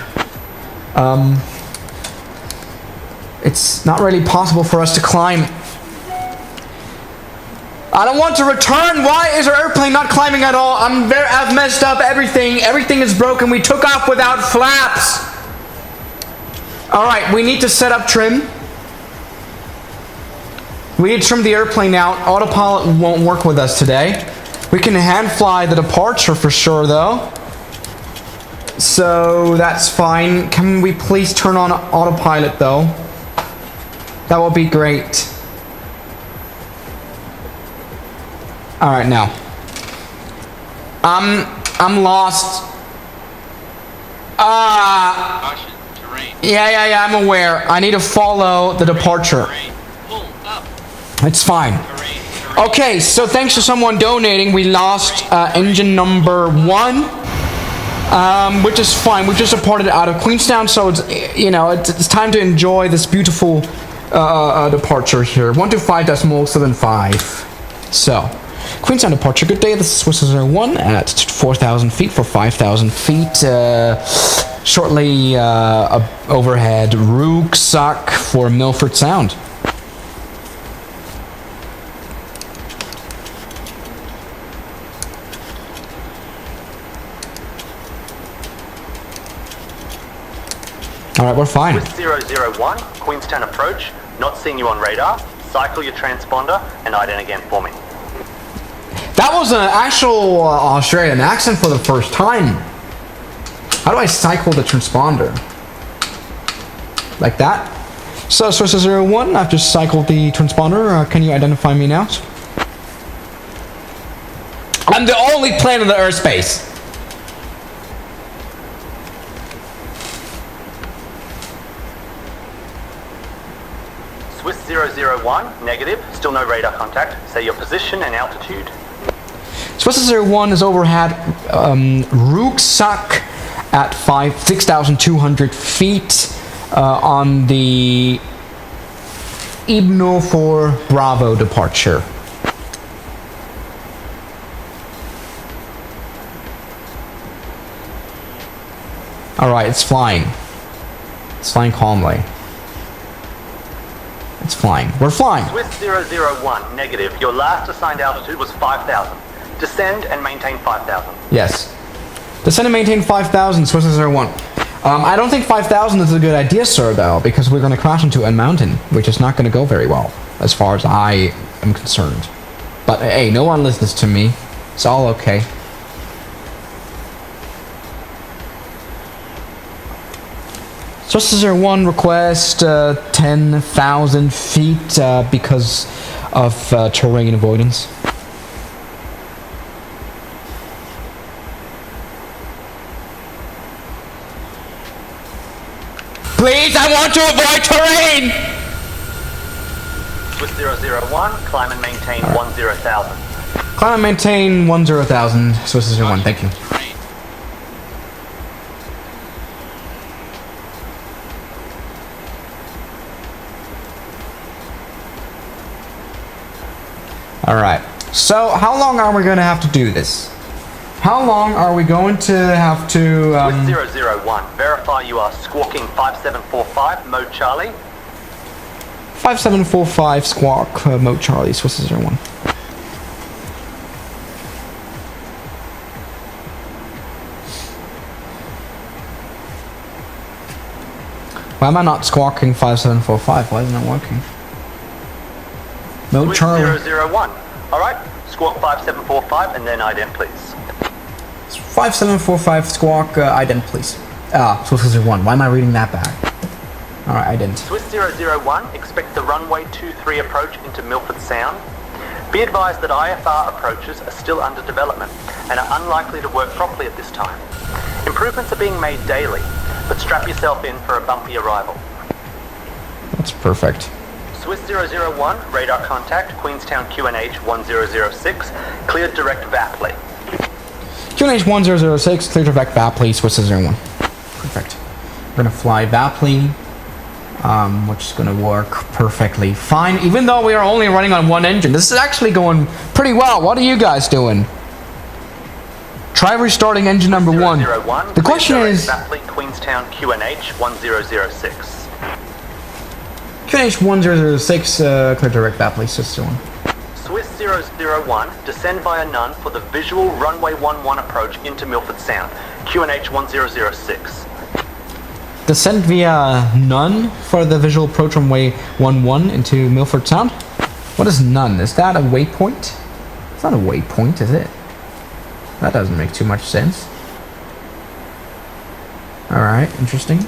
[SPEAKER 1] It's not really possible for us to climb. I don't want to return. Why is our airplane not climbing at all? I've messed up everything. Everything is broken. We took off without flaps. Alright, we need to set up trim. We need to trim the airplane out. Autopilot won't work with us today. We can hand fly the departure for sure though. So that's fine. Can we please turn on autopilot though? That will be great. Alright, now. I'm lost. Yeah, I'm aware. I need to follow the departure. It's fine. Okay, so thanks to someone donating, we lost engine number 1. Which is fine. We just departed out of Queenstown, so it's, you know, it's time to enjoy this beautiful departure here. 125.75. So, Queenstown departure. Good day. This is Swiss 01 at 4,000 feet for 5,000 feet. Shortly overhead Rucksack for Milford Sound. Alright, we're fine.
[SPEAKER 3] With 001, Queenstown approach, not seeing you on radar, cycle your transponder and ident again for me.
[SPEAKER 1] That was an actual Australian accent for the first time. How do I cycle the transponder? Like that? So, Swiss 01, I've just cycled the transponder. Can you identify me now? I'm the only plane in the airspace.
[SPEAKER 3] Swiss 001, negative, still no radar contact. Say your position and altitude.
[SPEAKER 1] Swiss 01 is overhead Rucksack at 6,200 feet on the Ibno for Bravo departure. Alright, it's flying. It's flying calmly. It's flying. We're flying.
[SPEAKER 6] Swiss 001, negative. Your last assigned altitude was 5,000. Descend and maintain 5,000.
[SPEAKER 1] Yes. Descend and maintain 5,000, Swiss 01. I don't think 5,000 is a good idea, sir, though, because we're going to crash into a mountain, which is not going to go very well, as far as I am concerned. But, hey, no one listens to me. It's all okay. Swiss 01 request 10,000 feet because of terrain avoidance. Please, I want to avoid terrain!
[SPEAKER 6] Swiss 001, climb and maintain 10,000.
[SPEAKER 1] Climb and maintain 10,000, Swiss 01, thank you. Alright, so how long are we going to have to do this? How long are we going to have to...
[SPEAKER 6] Swiss 001, verify you are squawking 5745, mode Charlie.
[SPEAKER 1] 5745 squawk, mode Charlie, Swiss 01. Why am I not squawking 5745? Why isn't it working? Mode
[SPEAKER 6] Swiss
[SPEAKER 1] Charlie.
[SPEAKER 6] 001, alright, squawk 5745 and then ident please.
[SPEAKER 1] 5745 squawk, ident please. Swiss 01. Why am I reading that back? Alright, ident.
[SPEAKER 6] Swiss 001, expect the runway 23 approach into Milford Sound. Be advised that IFR approaches are still under development and are unlikely to work properly at this time. Improvements are being made daily, but strap yourself in for a bumpy arrival.
[SPEAKER 1] That's perfect.
[SPEAKER 6] Swiss 001, radar contact, Queenstown QNH 1006, cleared direct Vapley.
[SPEAKER 1] QNH 1006, clear direct Vapley, Swiss 01. Perfect. We're gonna fly Vapley, which is gonna work perfectly fine, even though we are only running on one engine. This is actually going pretty well. What are you guys doing? Try restarting engine number 1. The question is...
[SPEAKER 6] Vapley, Queenstown QNH 1006.
[SPEAKER 1] QNH 1006, clear direct Vapley, Swiss 01.
[SPEAKER 6] Swiss 001, descend via none for the visual runway 11 approach into Milford Sound. QNH 1006.
[SPEAKER 1] Descend via none for the visual approach runway 11 into Milford Sound? What is none? Is that a waypoint? It's not a waypoint, is it? That doesn't make too much sense. Alright, interesting.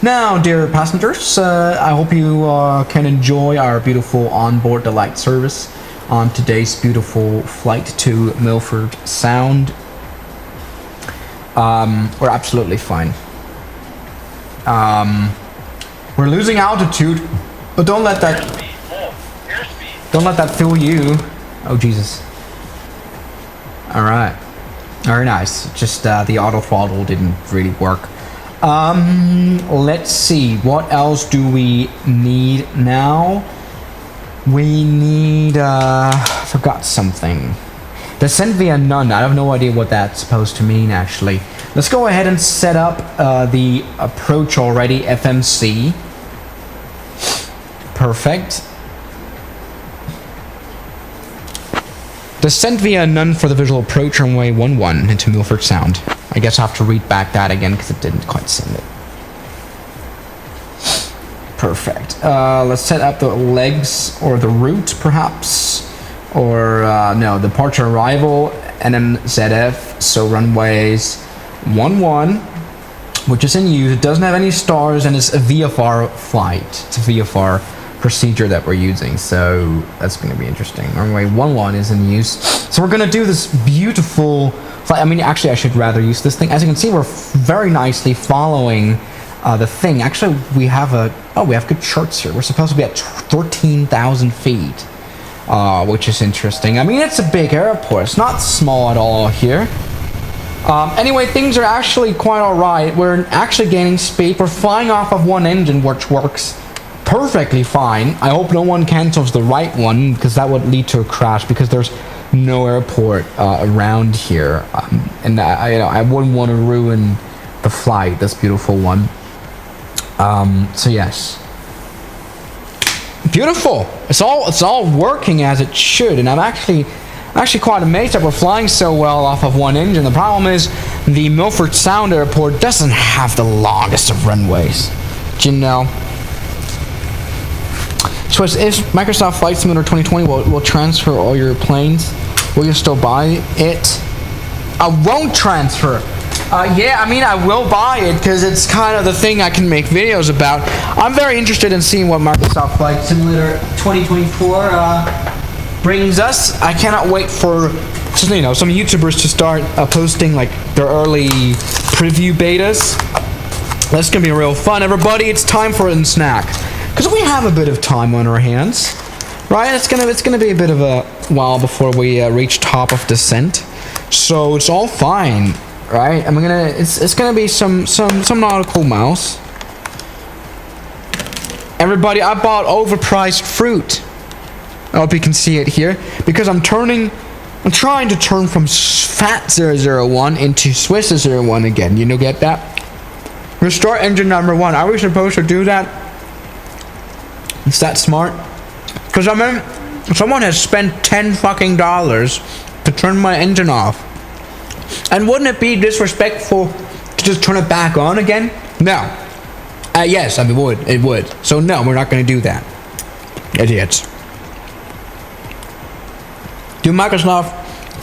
[SPEAKER 1] Now, dear passengers, I hope you can enjoy our beautiful onboard delight service on today's beautiful flight to Milford Sound. We're absolutely fine. We're losing altitude, but don't let that fool you. Oh Jesus! All right, very nice. Just the auto throttle didn't really work. Let's see, what else do we need now? We need, forgot something. Descend via none. I have no idea what that's supposed to mean, actually. Let's go ahead and set up the approach already, FMC. Perfect. Descend via none for the visual approach runway 11 into Milford Sound. I guess I have to read back that again because it didn't quite send it. Perfect. Let's set up the legs or the route, perhaps. Or, no, departure arrival, NMZF, so runways 11, which is in use. It doesn't have any stars, and it's a VFR flight. It's a VFR procedure that we're using, so that's going to be interesting. Runway 11 is in use. So we're going to do this beautiful flight. I mean, actually, I should rather use this thing. As you can see, we're very nicely following the thing. Actually, we have good charts here. We're supposed to be at 13,000 feet. Which is interesting. I mean, it's a big airport. It's not small at all here. Anyway, things are actually quite alright. We're actually gaining speed. We're flying off of one engine, which works perfectly fine. I hope no one cancels the right one, because that would lead to a crash, because there's no airport around here. And I wouldn't want to ruin the flight, this beautiful one. So yes. Beautiful. It's all working as it should, and I'm actually quite amazed that we're flying so well off of one engine. The problem is the Milford Sound Airport doesn't have the longest of runways. Do you know? So if Microsoft Flight Simulator 2020 will transfer all your planes, will you still buy it? I won't transfer. Yeah, I mean, I will buy it because it's kind of the thing I can make videos about. I'm very interested in seeing what Microsoft Flight Simulator 2024 brings us. I cannot wait for just, you know, some YouTubers to start posting like their early preview betas. That's gonna be real fun, everybody. It's time for a snack because we have a bit of time on our hands, right? It's gonna be a bit of a while before we reach top of descent, so it's all fine. Right, it's gonna be some nautical mouse. Everybody, I bought overpriced fruit. I hope you can see it here, because I'm trying to turn from Fat 001 into Swiss 01 again. You know, get that? Restore engine number 1. Are we supposed to do that? Is that smart? Because I mean, someone has spent $10 fucking to turn my engine off. And wouldn't it be disrespectful to just turn it back on again? No. Yes, I mean, it would. So no, we're not going to do that. Idiots. Do Microsoft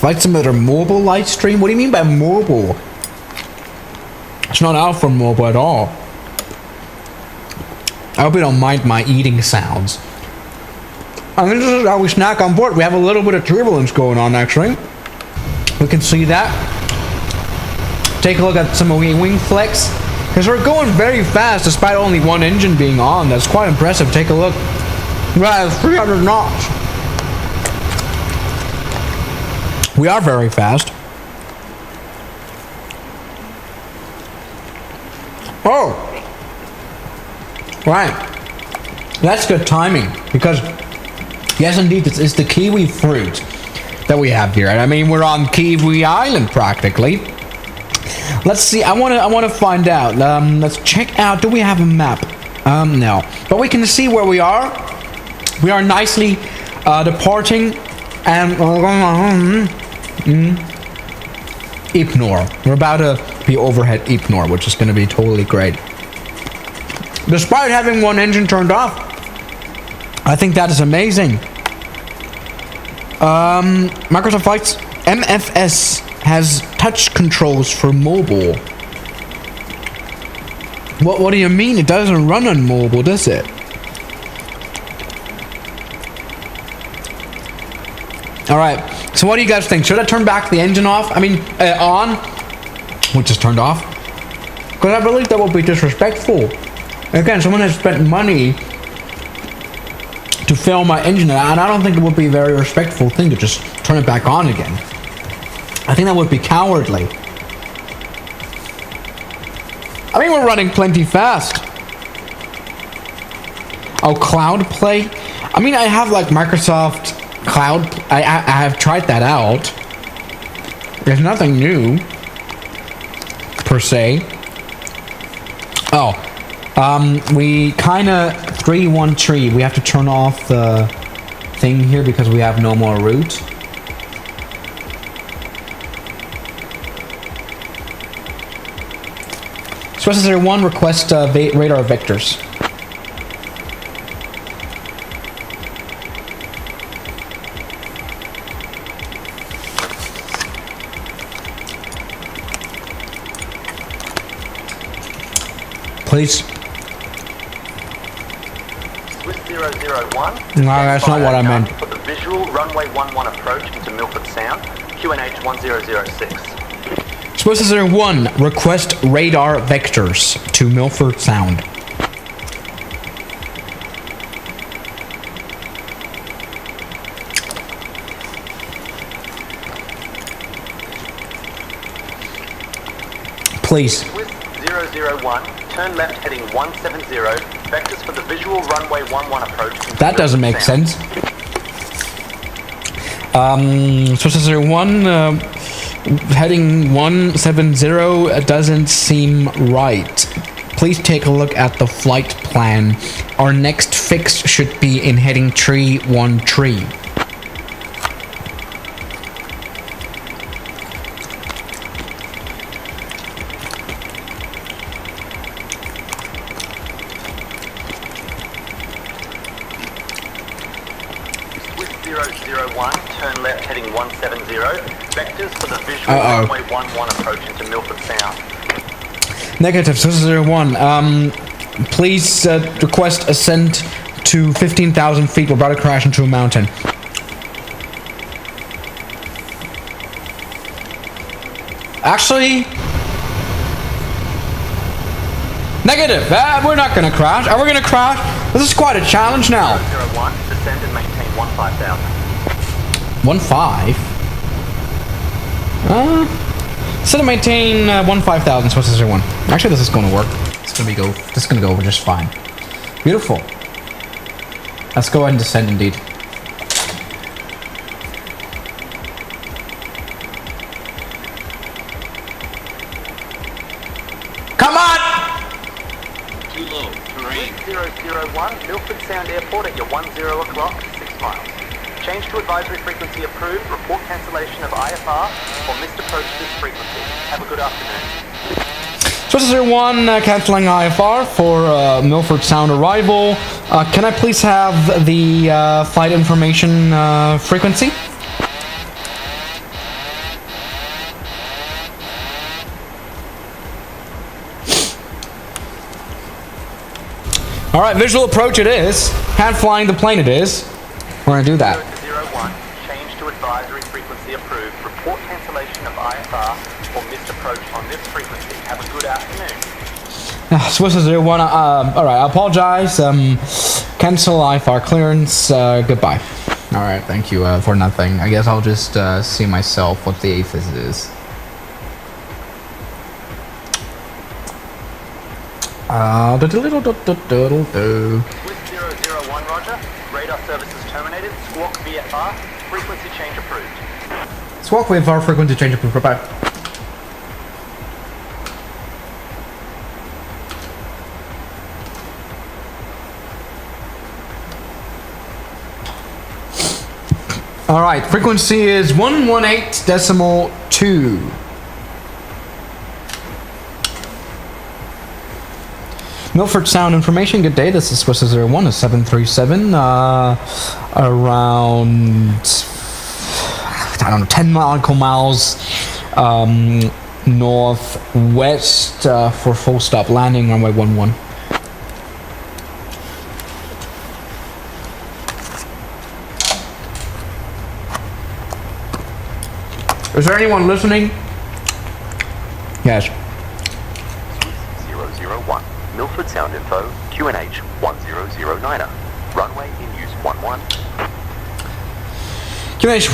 [SPEAKER 1] Flight Simulator mobile live stream? What do you mean by mobile? It's not out for mobile at all. I hope you don't mind my eating sounds. I mean, this is how we snack on board. We have a little bit of turbulence going on, actually. We can see that. Take a look at some wing flex, because we're going very fast despite only one engine being on. That's quite impressive. Take a look. Right, 300 knots. We are very fast. Oh, right. That's good timing, because yes, indeed, this is the kiwi fruit that we have here. And I mean, we're on Kiwi Island practically. Let's see. I want to find out. Let's check out. Do we have a map? No. But we can see where we are. We are nicely departing and Ypnor. We're about to be overhead Ypnor, which is going to be totally great. Despite having one engine turned off, I think that is amazing. Microsoft Flight's MFS has touch controls for mobile. What do you mean? It doesn't run on mobile, does it? Alright, so what do you guys think? Should I turn back the engine off? I mean, on? Which is turned off? Because I believe that would be disrespectful. Again, someone has spent money to film my engine, and I don't think it would be a very respectful thing to just turn it back on again. I think that would be cowardly. I mean, we're running plenty fast. Oh, Cloud Play? I mean, I have like Microsoft Cloud. I have tried that out. There's nothing new, per se. Oh, we kind of 313. We have to turn off the thing here because we have no more route. Specifier 1 request radar vectors. Please.
[SPEAKER 6] Swiss 001.
[SPEAKER 1] No, that's not what I meant.
[SPEAKER 6] For the visual runway 11 approach into Milford Sound, QNH 1006.
[SPEAKER 1] Specifier 1 request radar vectors to Milford Sound. Please.
[SPEAKER 6] Swiss 001, turn left heading 170, Vectors for the visual runway 11 approach.
[SPEAKER 1] That doesn't make sense. Source 01, heading 170 doesn't seem right. Please take a look at the flight plan. Our next fix should be in heading 313.
[SPEAKER 6] Swift 001, turn left heading 170. Vectors for the visual runway 11 approach into Milford Sound.
[SPEAKER 1] Negative, Source 01. Please request ascent to 15,000 feet. We're about to crash into a mountain. Actually... Negative! We're not gonna crash. Are we gonna crash? This is quite a challenge now.
[SPEAKER 6] 001, descend and maintain 15,000.
[SPEAKER 1] 1.5? Instead of maintain 1.5,000, Source 01. Actually, this is gonna work. This is gonna go over just fine. Beautiful. Let's go ahead and descend indeed. Come on!
[SPEAKER 6] Too low, terrain. 001, Milford Sound Airport at your 10 o'clock, 6 miles. Change to advisory frequency approved. Report cancellation of IFR or missed approach to this frequency. Have a good afternoon.
[SPEAKER 1] Source 01, canceling IFR for Milford Sound arrival. Can I please have the flight information frequency? Alright, visual approach it is. Hand flying the plane it is. We're gonna do that.
[SPEAKER 6] 001, change to advisory frequency approved. Report cancellation of IFR or missed approach on this frequency. Have a good afternoon.
[SPEAKER 1] Swiss 01, alright, I apologize. Cancel IFR clearance, goodbye. Alright, thank you for nothing. I guess I'll just see myself what the APHIS is.
[SPEAKER 6] With 001, roger. Radar services terminated. Squawk VFR. Frequency change approved.
[SPEAKER 1] Squawk VFR, frequency change approved. Bye-bye. Alright, frequency is 118.2. Milford Sound information, good day, this is Swiss 01, a 737, around, I don't know, 10 nautical miles northwest for full stop landing, runway 11. Is there anyone listening? Yes.
[SPEAKER 7] 001. Milford Sound info, QNH 1009er. Runway in use 11.
[SPEAKER 1] QNH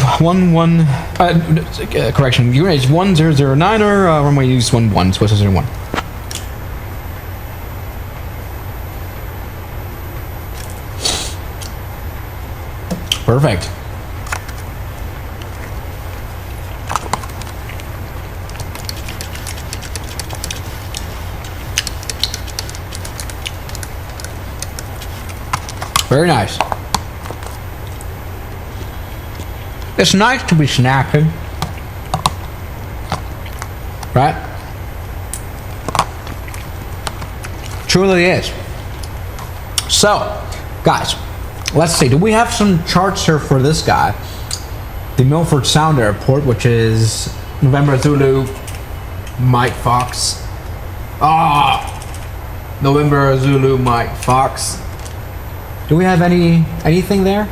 [SPEAKER 1] 11, correction, QNH 1009er, runway use 11, Swiss 01. Perfect. Very nice. It's nice to be snacking. Right? Truly is. So, guys, let's see. Do we have some charts here for this guy? The Milford Sound Airport, which is November Zulu, Mike Fox. November Zulu, Mike Fox. Do we have anything there?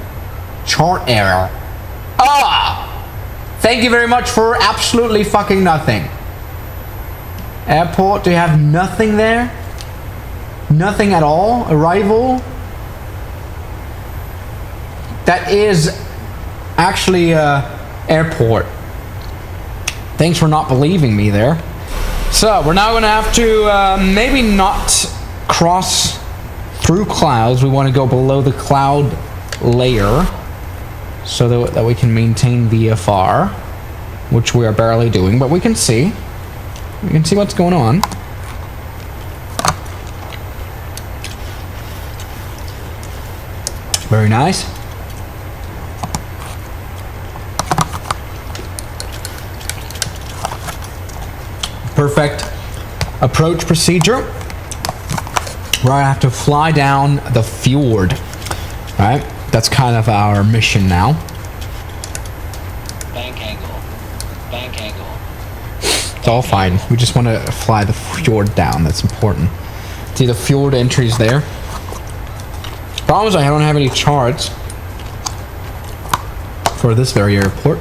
[SPEAKER 1] Chart error. Thank you very much for absolutely fucking nothing. Airport, do you have nothing there? Nothing at all? Arrival? That is actually airport. Thanks for not believing me there. So we're now gonna have to maybe not cross through clouds. We want to go below the cloud layer so that we can maintain VFR, which we are barely doing, but we can see. We can see what's going on. Very nice. Perfect approach procedure. Where I have to fly down the fjord. Right? That's kind of our mission now.
[SPEAKER 8] Bank angle. Bank angle.
[SPEAKER 1] It's all fine. We just want to fly the fjord down. That's important. See the fjord entries there. Problem is I don't have any charts for this very airport.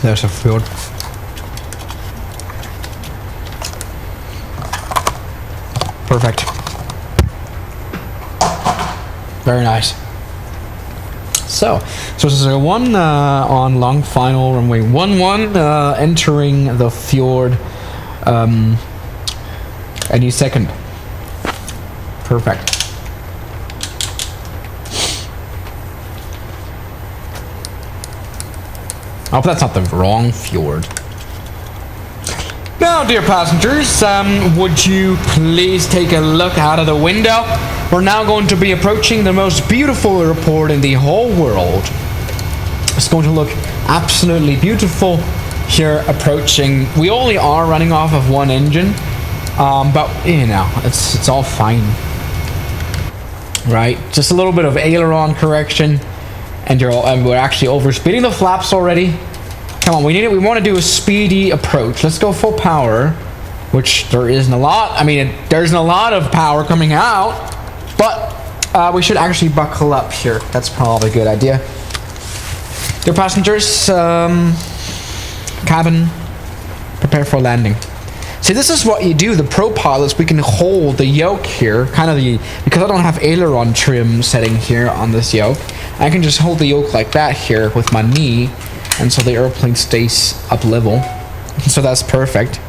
[SPEAKER 1] There's a fjord. Perfect. Very nice. So this is a one on long final runway 11, entering the fjord any second. Perfect. I hope that's not the wrong fjord. Now, dear passengers, would you please take a look out of the window? We're now going to be approaching the most beautiful airport in the whole world. It's going to look absolutely beautiful here approaching. We only are running off of one engine, but you know, it's all fine. Right? Just a little bit of aileron correction. And we're actually overspeeding the flaps already. Come on, we need it. We want to do a speedy approach. Let's go full power, which there isn't a lot. I mean, there isn't a lot of power coming out, but we should actually buckle up here. That's probably a good idea. Dear passengers, cabin, prepare for landing. See, this is what you do. The pro pilots, we can hold the yoke here, because I don't have aileron trim setting here on this yoke. I can just hold the yoke like that here with my knee, and so the airplane stays up level. So that's perfect.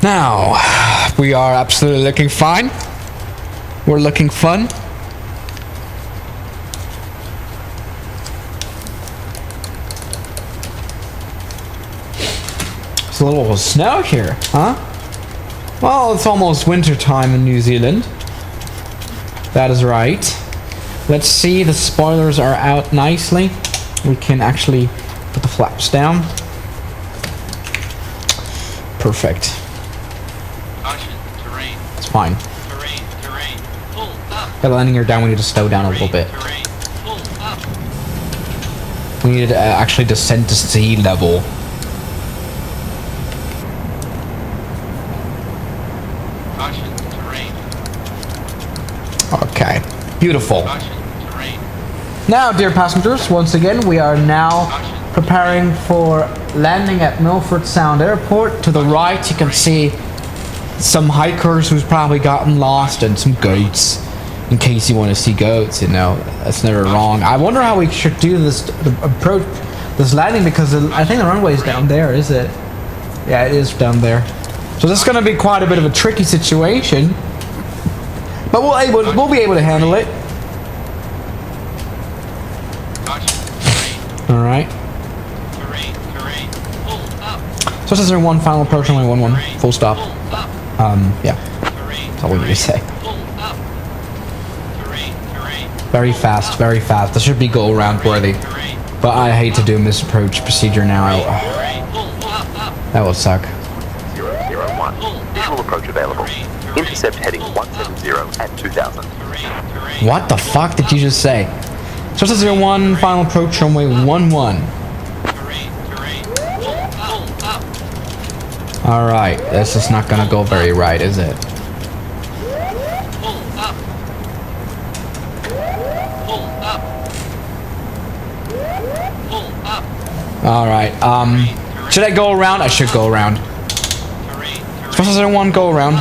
[SPEAKER 1] Now, we are absolutely looking fine. We're looking fun. It's a little snow here, huh? Well, it's almost winter time in New Zealand. That is right. Let's see, the spoilers are out nicely. We can actually put the flaps down. Perfect.
[SPEAKER 8] Caution, terrain.
[SPEAKER 1] It's fine.
[SPEAKER 8] Terrain. Pull up.
[SPEAKER 1] Got the landing gear down, we need to slow down a little bit.
[SPEAKER 8] Terrain. Pull up.
[SPEAKER 1] We need to actually descend to sea level.
[SPEAKER 8] Caution, terrain.
[SPEAKER 1] Okay, beautiful.
[SPEAKER 8] Caution, terrain.
[SPEAKER 1] Now, dear passengers, once again, we are now preparing for landing at Milford Sound Airport. To the right, you can see some hikers who's probably gotten lost and some goats. In case you want to see goats, you know, that's never wrong. I wonder how we should do this approach, this landing, because I think the runway is down there, is it? Yeah, it is down there. So this is going to be quite a bit of a tricky situation, but we'll be able to handle it. All right.
[SPEAKER 8] Terrain. Pull up.
[SPEAKER 1] So this is our one final approach, only 11, full stop. Yeah, that's all we need to say.
[SPEAKER 8] Pull up. Terrain.
[SPEAKER 1] Very fast, very fast. This should be go around worthy, but I hate to do misapproach procedure now. That will suck.
[SPEAKER 7] 001. Visual approach available. Intercept heading 170 at 2000.
[SPEAKER 1] What the fuck did you just say? So this is your one final approach, runway 11. All right, this is not gonna go very right, is it? All right. Should I go around? I should go around. This is one go around.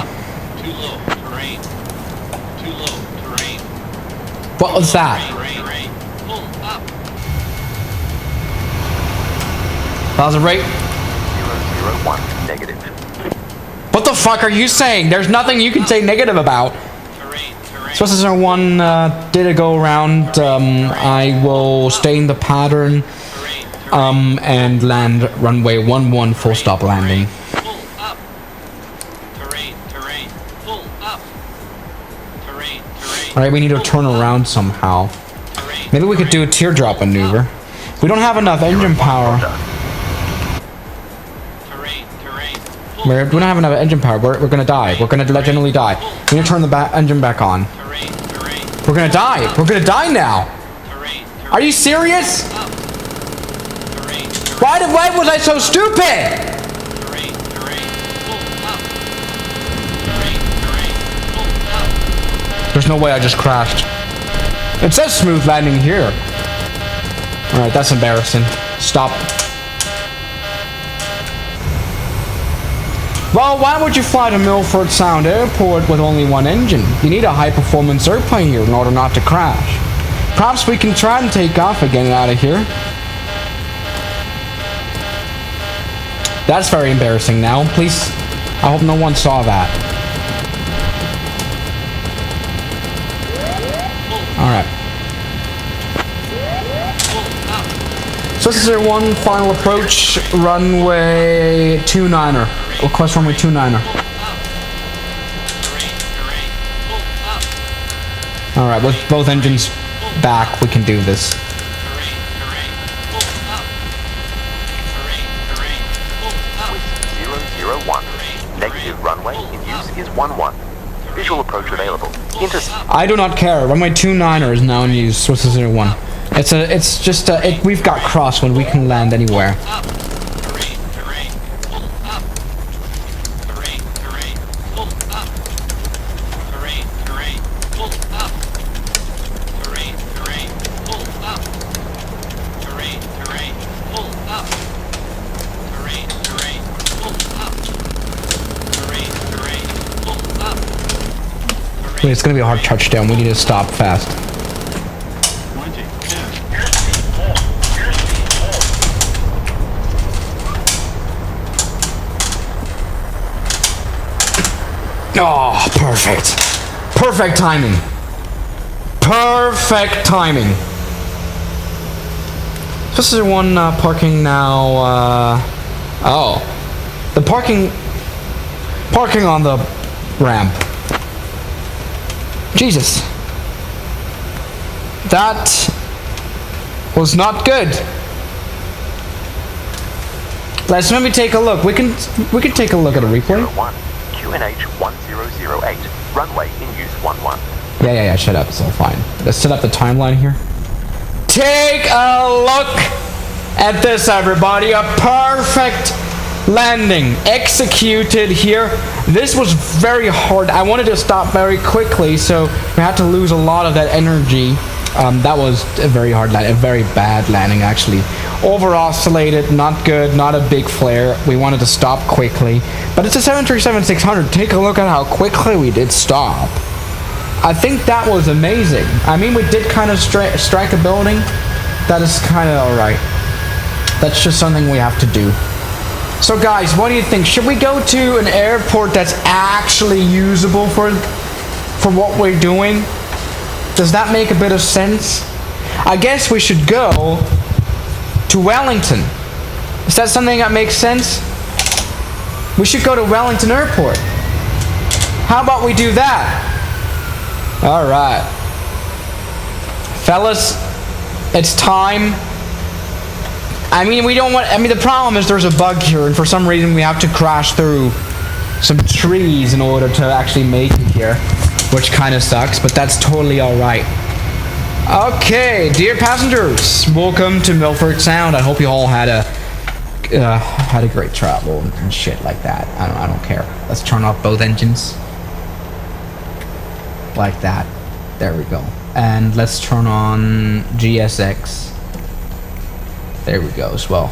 [SPEAKER 8] Too low. Terrain. Too low. Terrain.
[SPEAKER 1] What was that?
[SPEAKER 8] Terrain. Pull up.
[SPEAKER 1] How's the rate?
[SPEAKER 7] 001, negative.
[SPEAKER 1] What the fuck are you saying? There's nothing you can say negative about.
[SPEAKER 8] Terrain. Terrain.
[SPEAKER 1] So this is our one data go around. I will stay in the pattern and land runway 11 full stop landing.
[SPEAKER 8] Pull up. Terrain. Terrain. Pull up. Terrain. Terrain.
[SPEAKER 1] Alright, we need to turn around somehow.
[SPEAKER 8] Terrain.
[SPEAKER 1] Maybe we could do a teardrop maneuver. We don't have enough engine power.
[SPEAKER 8] Terrain. Terrain.
[SPEAKER 1] We don't have enough engine power. We're gonna die. We're gonna generally die. We need to turn the engine back on.
[SPEAKER 8] Terrain. Terrain.
[SPEAKER 1] We're gonna die. We're gonna die now.
[SPEAKER 8] Terrain.
[SPEAKER 1] Are you serious?
[SPEAKER 8] Terrain.
[SPEAKER 1] Why was I so stupid?
[SPEAKER 8] Terrain. Terrain. Pull up. Terrain. Terrain. Pull up.
[SPEAKER 1] There's no way I just crashed. It says smooth landing here. Alright, that's embarrassing. Stop. Well, why would you fly to Milford Sound Airport with only one engine? You need a high-performance airplane here in order not to crash. Perhaps we can try and take off again out of here. That's very embarrassing now. Please, I hope no one saw that. Alright. So this is our one final approach, runway 29er. Request runway 29er. Alright, with both engines back, we can do this.
[SPEAKER 7] 001, negative runway in use is 11. Visual approach available.
[SPEAKER 1] I do not care. Runway 29er is now in use. So this is 01. It's just we've got crosswind. We can land anywhere. Wait, it's gonna be a hard touchdown. We need to stop fast. Oh, perfect. Perfect timing. Perfect timing. This is one parking now. Oh. The parking on the ramp. Jesus. That was not good. Let's maybe take a look. We can take a look at a replay.
[SPEAKER 7] QNH 1008, runway in use 11.
[SPEAKER 1] Yeah, shut up, it's all fine. Let's set up the timeline here. Take a look at this, everybody. A perfect landing executed here. This was very hard. I wanted to stop very quickly, so we had to lose a lot of that energy. That was a very hard landing, a very bad landing actually. Over oscillated, not good, not a big flare. We wanted to stop quickly, but it's a 737-600. Take a look at how quickly we did stop. I think that was amazing. I mean, we did kind of strike a building. That is kind of alright. That's just something we have to do. So guys, what do you think? Should we go to an airport that's actually usable for what we're doing? Does that make a bit of sense? I guess we should go to Wellington. Is that something that makes sense? We should go to Wellington Airport. How about we do that? Alright. Fellas, it's time. The problem is there's a bug here, and for some reason we have to crash through some trees in order to actually make it here, which kind of sucks, but that's totally alright. Okay, dear passengers, welcome to Milford Sound. I hope you all had a great travel and shit like that. I don't care. Let's turn off both engines. Like that. There we go. And let's turn on GSX. There we go as well.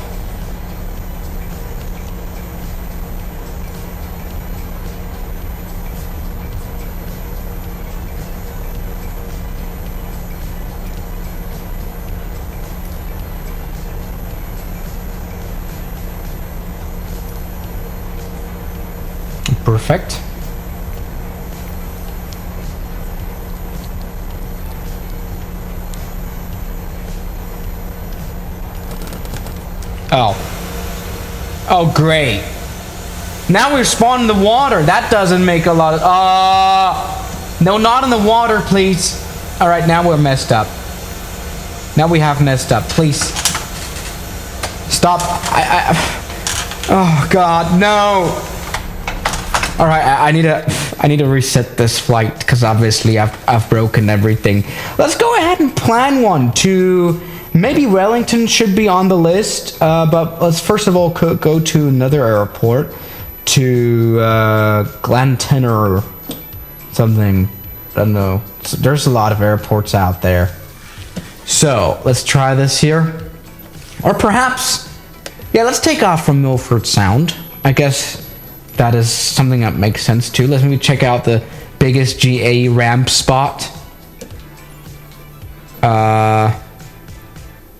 [SPEAKER 1] Perfect. Oh. Oh, great. Now we're spawning the water. That doesn't make a lot of... no, not in the water, please. Alright, now we're messed up. Now we have messed up. Please. Stop. Oh, God, no. Alright, I need to reset this flight, because obviously I've broken everything. Let's go ahead and plan one to... Maybe Wellington should be on the list, but let's first of all go to another airport, to Glanton or something. I don't know. There's a lot of airports out there. So let's try this here, or perhaps, yeah, let's take off from Milford Sound. I guess that is something that makes sense too. Let's maybe check out the biggest GA ramp spot.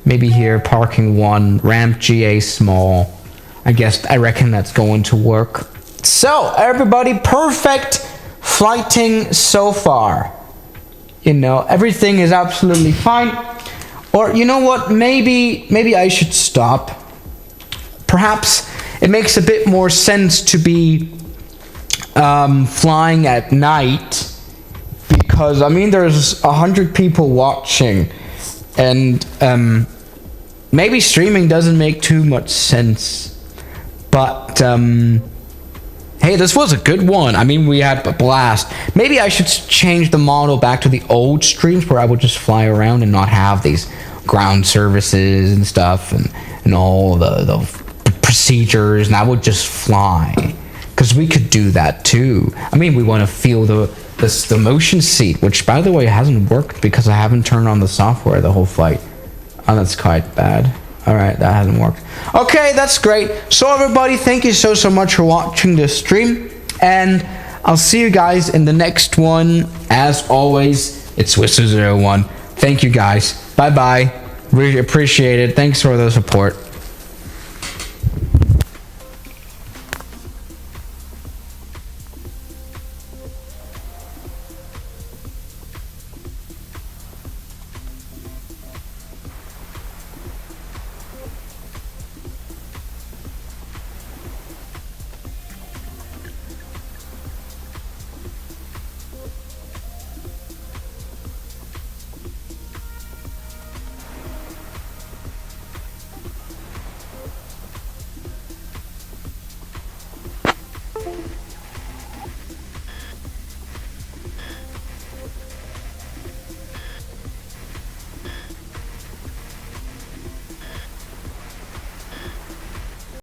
[SPEAKER 1] Maybe here, parking 1, ramp GA small. I reckon that's going to work. So, everybody, perfect flighting so far. You know, everything is absolutely fine. Or, you know what, maybe I should stop. Perhaps it makes a bit more sense to be flying at night. Because, I mean, there's 100 people watching. And maybe streaming doesn't make too much sense, but hey, this was a good one. I mean, we had a blast. Maybe I should change the model back to the old streams where I would just fly around and not have these ground services and stuff and all the procedures, and I would just fly, because we could do that too. I mean, we want to feel the motion seat, which by the way hasn't worked because I haven't turned on the software the whole flight. Oh, that's quite bad. Alright, that hasn't worked. Okay, that's great. So everybody, thank you so much for watching this stream, and I'll see you guys in the next one. As always, it's Whistler01. Thank you guys. Bye bye. Really appreciate it. Thanks for the support.